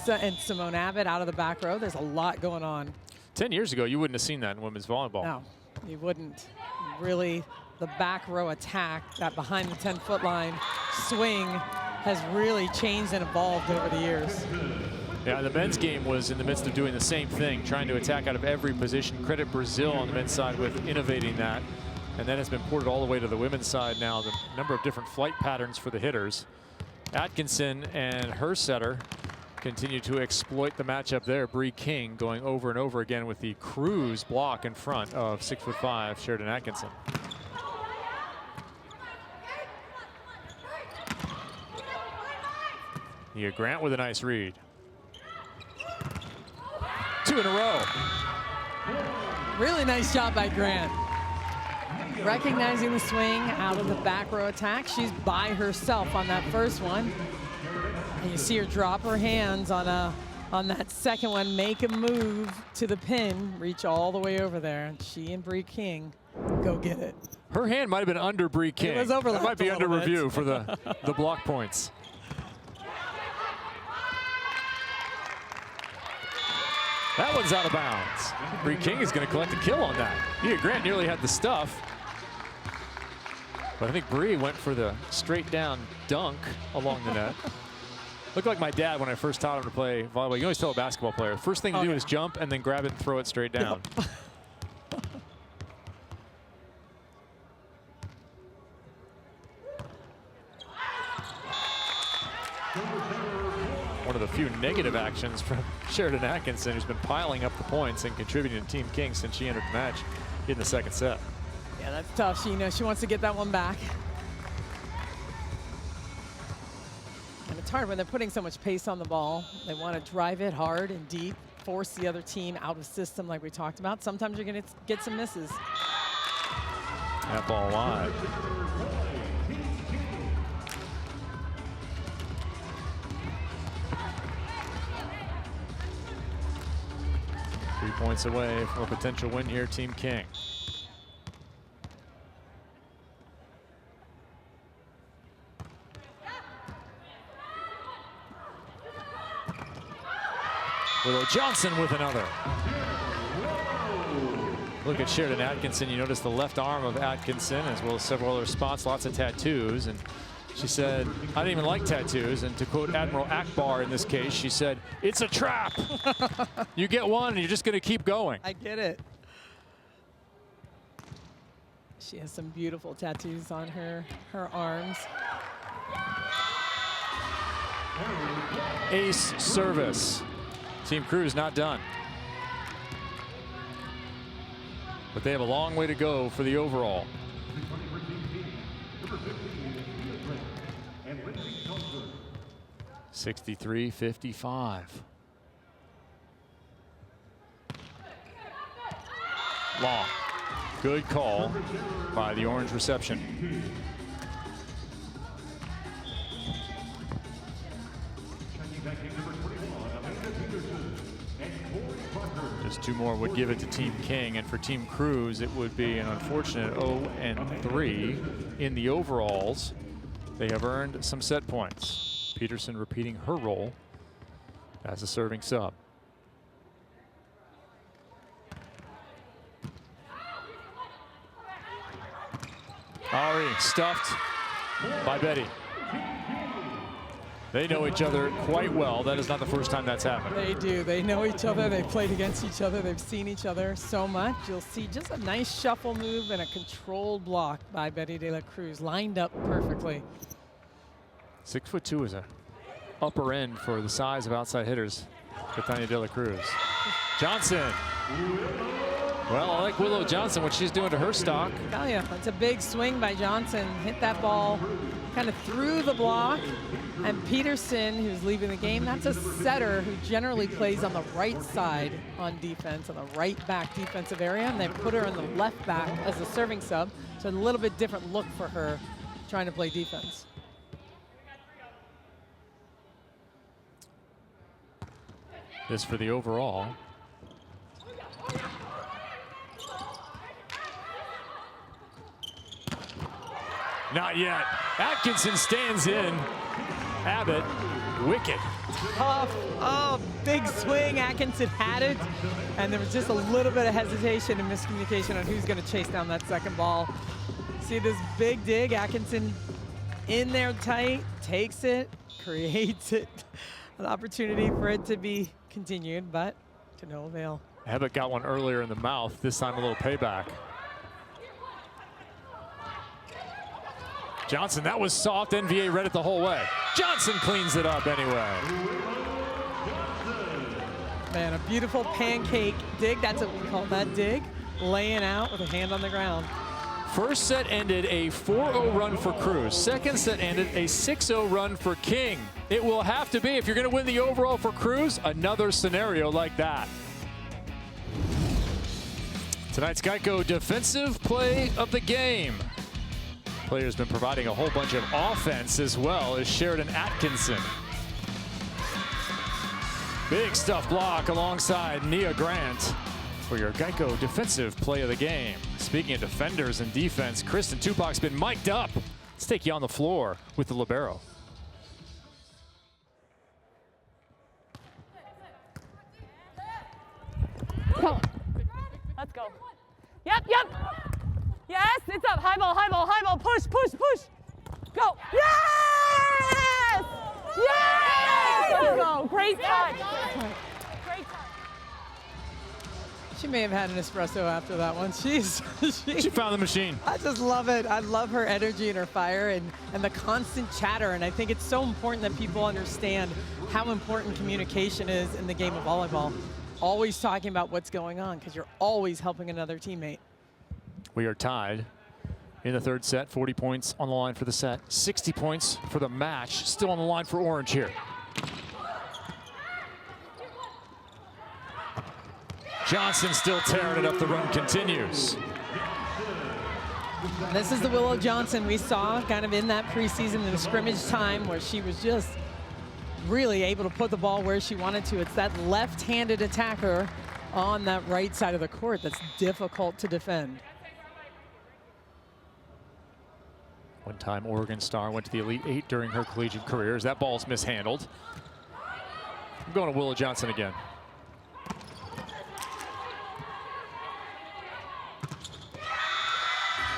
and Simone Abbott out of the back row. There's a lot going on. 10 years ago, you wouldn't have seen that in women's volleyball. No, you wouldn't. Really, the back row attack, that behind the 10-foot line swing has really changed and evolved over the years. Yeah, the men's game was in the midst of doing the same thing, trying to attack out of every position. Credit Brazil on the men's side with innovating that. And then it's been ported all the way to the women's side now. The number of different flight patterns for the hitters. Atkinson and her setter continue to exploit the matchup there. Bree King going over and over again with the Cruz block in front of 6'5" Sheridan Atkinson. Nia Grant with a nice read. 2 in a row. Really nice job by Grant. Recognizing the swing out of the back row attack. She's by herself on that first one. And you see her drop her hands on a on that second one, make a move to the pin, reach all the way over there. She and Bree King go get it. Her hand might have been under Bree King. It was overlapped. That might be a under little review bit. for the block points. That one's out of bounds. Bree King is going to collect a kill on that. Nia Grant nearly had the stuff. But I think Bree went for the straight down dunk along the net. Looked like my dad when I first taught him to play volleyball. You always tell a basketball player, first thing to do is jump and then grab it and throw it straight down. One of the few negative actions from Sheridan Atkinson, who's been piling up the points and contributing to Team King since she entered the match in the second set. Yeah, that's tough. She wants to get that one back. And it's hard when they're putting so much pace on the ball. They want to drive it hard and deep, force the other team out of system like we talked about. Sometimes you're going to get some misses. That ball wide. Three points away from a potential win here, Team King. Willow Johnson with another. Look at Sheridan Atkinson. You notice the left arm of Atkinson as well as several other spots, lots of tattoos. And she said, I didn't even like tattoos. And to quote Admiral Akbar in this case, she said, it's a trap. You get one and you're just going to keep going. I get it. She has some beautiful tattoos on her arms. Ace service. Team Crews not done. But they have a long way to go for the overall. (63-55). Long. Good call by the orange reception. Just two more would give it to Team King, and for Team Crews it would be an unfortunate 0-3 in the overalls. They have earned some set points. Peterson repeating her role as a serving sub. Ari stuffed by Betty. They know each other quite well. That is not the first time that's happened. They do. They know each other. They've played against each other. They've seen each other so much. You'll see just a nice shuffle move and a controlled block by Betty De La Cruz, lined up perfectly. 6'2" is a upper end for the size of outside hitters for Tanya De La Cruz. Johnson. Well, I like Willow Johnson, what she's doing to her stock. Oh yeah, it's a big swing by Johnson. Hit that ball kind of through the block. And Peterson, who's leaving the game, that's a setter who generally plays on the right side on defense, on the right back defensive area, and they put her in the left back as a serving sub. So a little bit different look for her trying to play defense. This for the overall. Not yet. Atkinson stands in. Abbott, wicket. Tough. Oh, big swing. Atkinson had it. And there was just a little bit of hesitation and miscommunication on who's going to chase down that second ball. See this big dig. Atkinson in there tight, takes it, creates it. An opportunity for it to be continued, but to no avail. Abbott got one earlier in the mouth. This time a little payback. Johnson, that was soft. NVA read it the whole way. Johnson cleans it up anyway. Man, a beautiful pancake dig. That's what we call that dig. Laying out with a hand on the ground. First set ended a 4-0 run for Cruz. Second set ended a 6-0 run for King. It will have to be, if you're going to win the overall for Cruz, another scenario like that. Tonight's Geico defensive play of the game. Player's been providing a whole bunch of offense as well as Sheridan Atkinson. Big stuff block alongside Nia Grant for your Geico defensive play of the game. Speaking of defenders and defense, Kristen Tupak's been mic'd up. Let's take you on the floor with the libero. Let's go. Yep. Yes, it's up. High ball. Push. Go. Yes! Let's go. Great touch. Great touch. She may have had an espresso after that one. She found the machine. I just love it. I love her energy and her fire and the constant chatter. And I think it's so important that people understand how important communication is in the game of volleyball. Always talking about what's going on because you're always helping another teammate. We are tied in the third set. 40 points on the line for the set. 60 points for the match. Still on the line for Orange here. Johnson still tearing it up. The run continues. This is the Willow Johnson we saw kind of in that preseason in the scrimmage time where she was just really able to put the ball where she wanted to. It's that left-handed attacker on that right side of the court that's difficult to defend. One time Oregon star went to the Elite Eight during her collegiate career. As that ball's mishandled. I'm going to Willow Johnson again.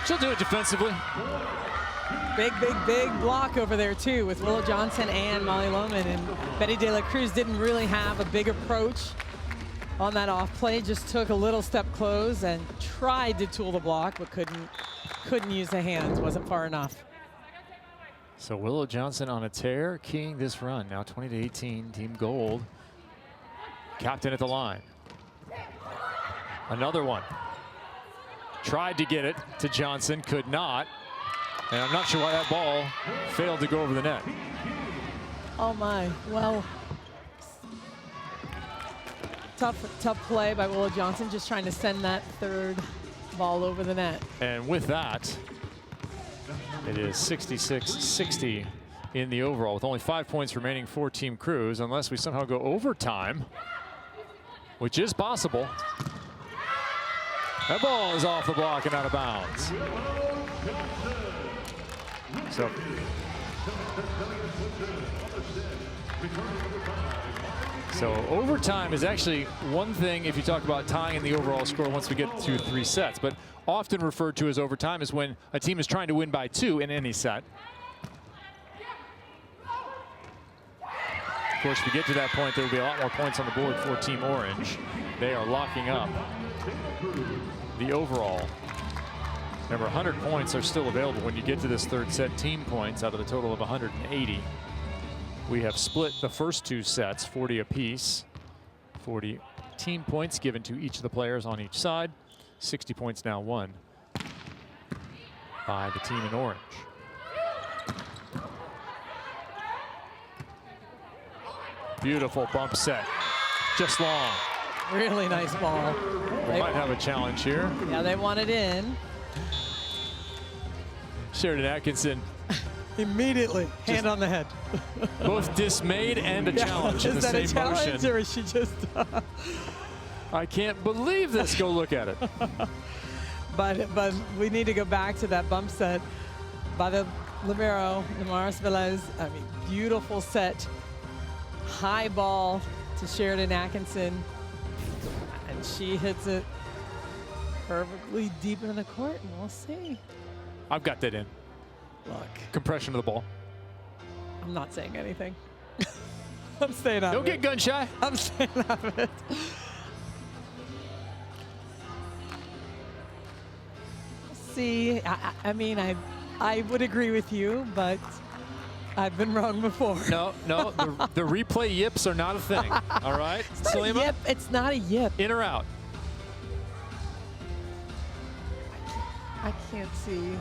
She'll do it defensively. Big block over there too with Willow Johnson and Molly Lohman, and Betty De La Cruz didn't really have a big approach on that off play, just took a little step close and tried to tool the block but couldn't use the hands, wasn't far enough. So Willow Johnson on a tear, keying this run. Now 20-18, Team Gold. Captain at the line. Another one. Tried to get it to Johnson, could not. And I'm not sure why that ball failed to go over the net. Oh my, well, tough play by Willow Johnson, just trying to send that third ball over the net. And with that, it is 66-60 in the overall, with only 5 points remaining for Team Cruz, unless we somehow go overtime, which is possible. That ball is off the block and out of bounds. So overtime is actually one thing if you talk about tying in the overall score once we get to 3 sets, but often referred to as overtime is when a team is trying to win by 2 in any set. Of course, if we get to that point, there will be a lot more points on the board for Team Orange. They are locking up the overall. Remember, 100 points are still available when you get to this third set, team points out of the total of 180. We have split the first 2 sets, 40 apiece. 40 team points given to each of the players on each side. 60 points now won by the team in orange. Beautiful bump set, just long. Really nice ball. They might have a challenge here. Yeah, they want it in. Sheridan Atkinson. Immediately, hand on the head. Both dismayed and a challenge in the same motion. Is that a challenge or is she just... I can't believe this, go look at it. But we need to go back to that bump set by the libero, Damaris Velez. I mean, beautiful set. High ball to Sheridan Atkinson. And she hits it perfectly deep into the court, and we'll see. I've got that in. Look. Compression of the ball. I'm not saying anything. I'm staying out of it. Don't get gun shy. I'm staying out of it. See, I mean, I would agree with you, but I've been wrong before. No, the replay yips are not a thing. All right, it's not a yip. It's not a yip. In or out? I can't see.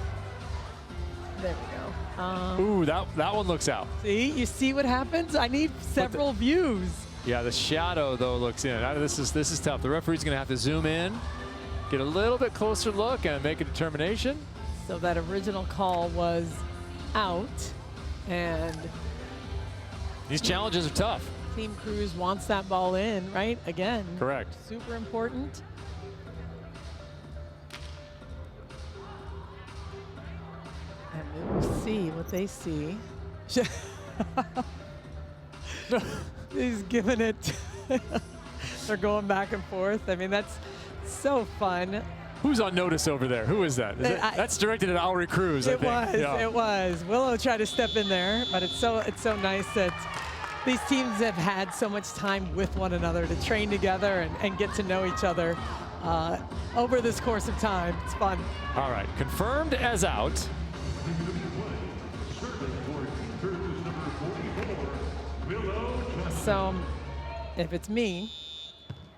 There we go. Ooh, that one looks out. See, you see what happens? I need several views. Yeah, the shadow though looks in. This is tough. The referee's going to have to zoom in, get a little bit closer look, and make a determination. So that original call was out, and these challenges are tough. Team Cruz wants that ball in, right? Again. Correct. Super important. And we'll see what they see. He's giving it. They're going back and forth. I mean, that's so fun. Who's on notice over there? Who is that? That's directed at Aubrey Cruz, I think. It was. Willow tried to step in there, but it's so nice that these teams have had so much time with one another to train together and get to know each other over this course of time. It's fun. All right, confirmed as out. So if it's me,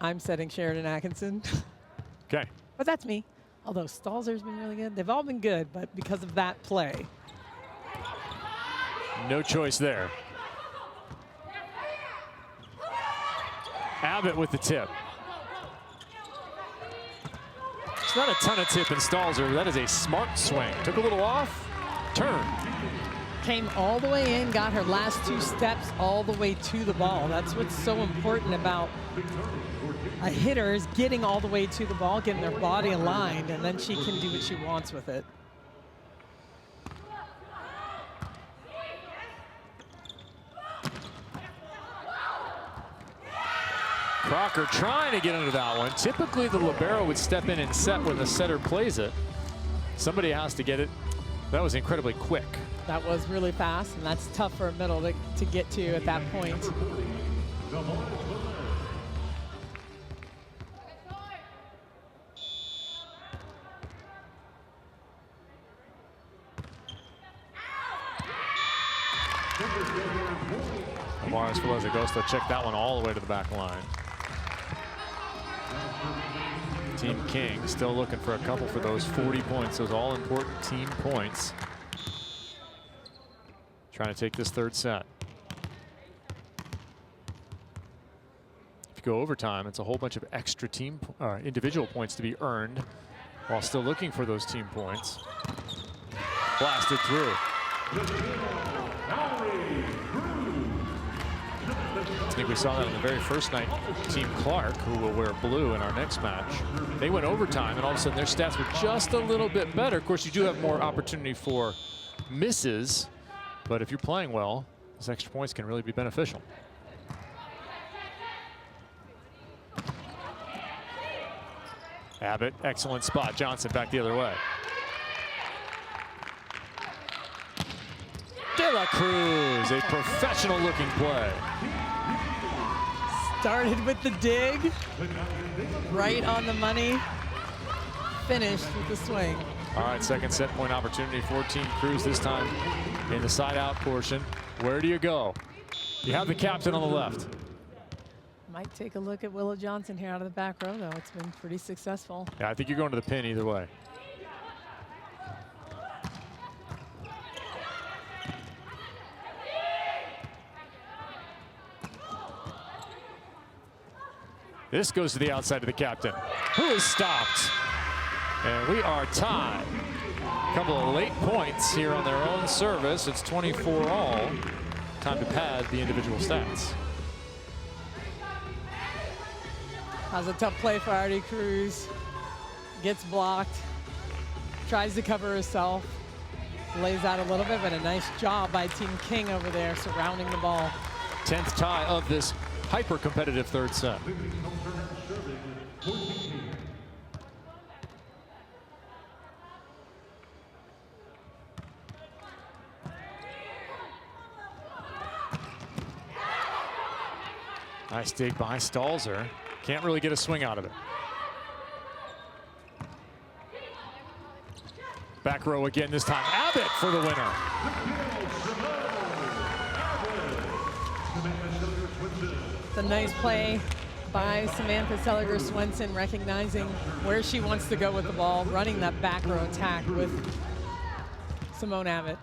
I'm setting Sheridan Atkinson. Okay. But that's me. Although Stalzer's been really good. They've all been good, but because of that play. No choice there. Abbott with the tip. It's not a ton of tip in Stalzer. That is a smart swing. Took a little off, turned. Came all the way in, got her last 2 steps all the way to the ball. That's what's so important about a hitter, is getting all the way to the ball, getting their body aligned, and then she can do what she wants with it. Crocker trying to get under that one. Typically the libero would step in and set when the setter plays it. Somebody has to get it. That was incredibly quick. That was really fast, and that's tough for a middle to get to at that point. Morris Velez-Agosto checked that one all the way to the back line. Team King still looking for a couple for those 40 points, those all-important team points. Trying to take this third set. If you go overtime, it's a whole bunch of extra team individual points to be earned while still looking for those team points. Blasted through. I think we saw that on the very first night. Team Clark, who will wear blue in our next match, they went overtime, and all of a sudden their stats were just a little bit better. Of course, you do have more opportunity for misses, but if you're playing well, those extra points can really be beneficial. Abbott, excellent spot. Johnson back the other way. De La Cruz, a professional looking play. Started with the dig, right on the money, finished with the swing. All right, second set point opportunity for Team Cruz, this time in the side out portion. Where do you go? You have the captain on the left. Might take a look at Willow Johnson here out of the back row, though. It's been pretty successful. Yeah, I think you're going to the pin either way. This goes to the outside of the captain, who is stopped. And we are tied. A couple of late points here on their own service. It's 24 all. Time to pad the individual stats. That was a tough play for Artie Cruz. Gets blocked, tries to cover herself, lays out a little bit, but a nice job by Team King over there surrounding the ball. 10th tie of this hyper-competitive third set. Nice dig by Stalzer. Can't really get a swing out of it. Back row again this time. Abbott for the winner. It's a nice play by Samantha Seliger-Swenson, recognizing where she wants to go with the ball, running that back row attack with Simone Abbott.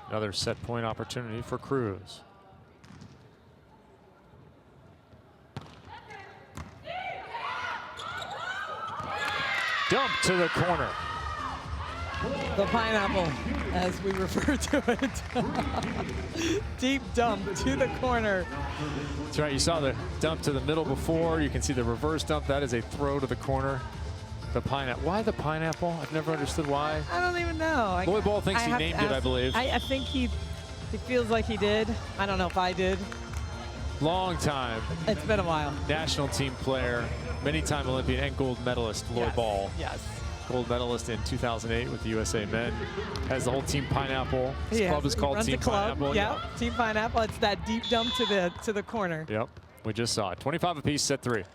Another set point opportunity for Cruz. Dump to the corner. The pineapple, as we refer to it. Deep dump to the corner. That's right, you saw the dump to the middle before. You can see the reverse dump. That is a throw to the corner. The pineapple. Why the pineapple? I've never understood why. I don't even know. Volleyball thinks he named it, I believe. I think he feels like he did. I don't know if I did. Long time. It's been a while. National team player, many-time Olympian and gold medalist, Lloyd Ball. Yes. Gold medalist in 2008 with the USA men. Has the whole Team Pineapple. His club is called Team Pineapple. Yep, Team Pineapple. It's that deep dump to the corner. Yep, we just saw it. 25 apiece, set 3.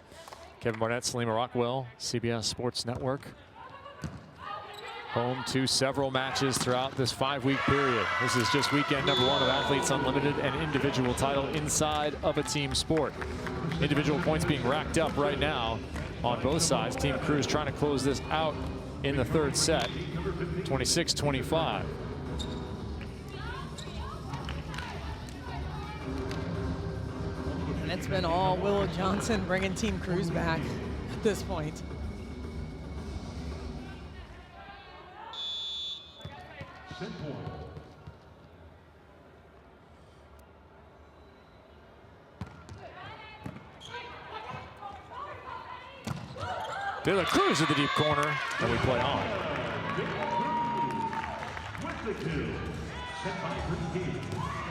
Kevin Barnett, Salima Rockwell, CBS Sports Network. Home to several matches throughout this 5-week period. This is just weekend number 1 of Athletes Unlimited, an individual title inside of a team sport. Individual points being racked up right now on both sides. Team Crews trying to close this out in the 3rd set, 26-25. And it's been all Willow Johnson bringing Team Crews back at this point. De La Cruz at the deep corner, and we play on.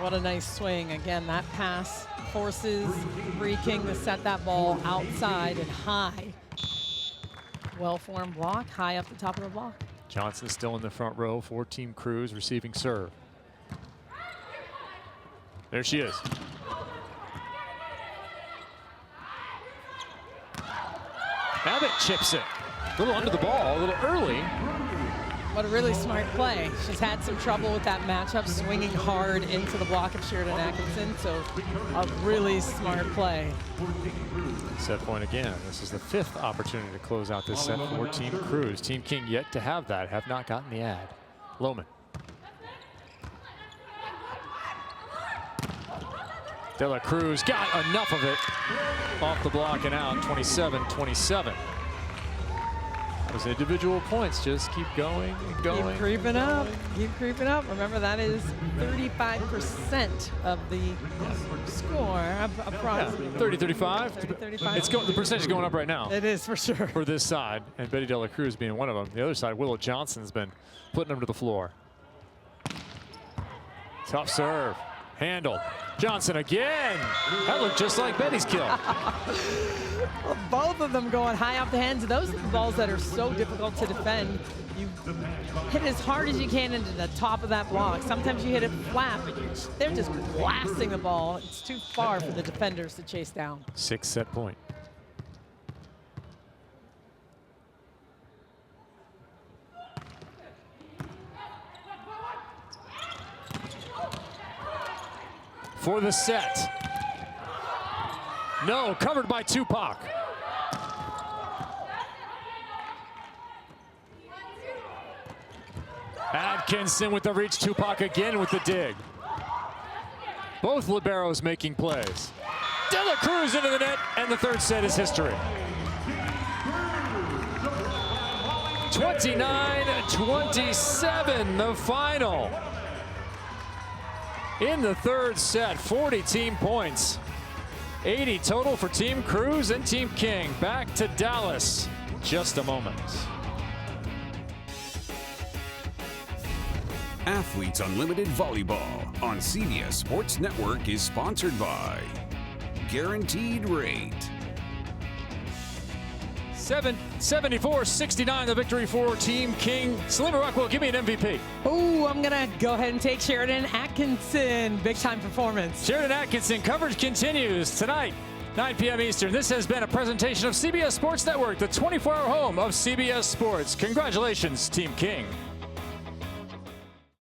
What a nice swing. Again, that pass forces Bree King to set that ball outside and high. Well-formed block, high up the top of the block. Johnson still in the front row for Team Crews, receiving serve. There she is. Abbott chips it. A little under the ball, a little early. What a really smart play. She's had some trouble with that matchup, swinging hard into the block of Sheridan Atkinson, so a really smart play. Set point again. This is the 5th opportunity to close out this set for Team Crews. Team King yet to have that, have not gotten the ad. Lohman. De La Cruz got enough of it. Off the block and out, 27-27. Those individual points just keep going and going. Keep creeping up. Keep creeping up. Remember, that is 35% of the score. Approximately. 30-35. 30-35. It's the percentage is going up right now. It is for sure. For this side, and Betty De La Cruz being one of them. The other side, Willow Johnson's been putting them to the floor. Tough serve. Handled. Johnson again. That looked just like Betty's kill. Well, both of them going high off the hands. Those are the balls that are so difficult to defend. You hit as hard as you can into the top of that block. Sometimes you hit it flat, but they're just blasting the ball. It's too far for the defenders to chase down. 6 set point. For the set. No, covered by Tupac. Atkinson with the reach, Tupac again with the dig. Both liberos making plays. De La Cruz into the net, and the 3rd set is history. 29-27, the final. In the 3rd set, 40 team points. 80 total for Team Crews and Team King. Back to Dallas, just a moment. Athletes Unlimited Volleyball on CBS Sports Network is sponsored by Guaranteed Rate. 74-69, the victory for Team King. Salima Rockwell, give me an MVP. Oh, I'm gonna go ahead and take Sheridan Atkinson. Big time performance. Sheridan Atkinson, coverage continues tonight, 9 p.m. Eastern. This has been a presentation of CBS Sports Network, the 24-hour home of CBS Sports. Congratulations, Team King.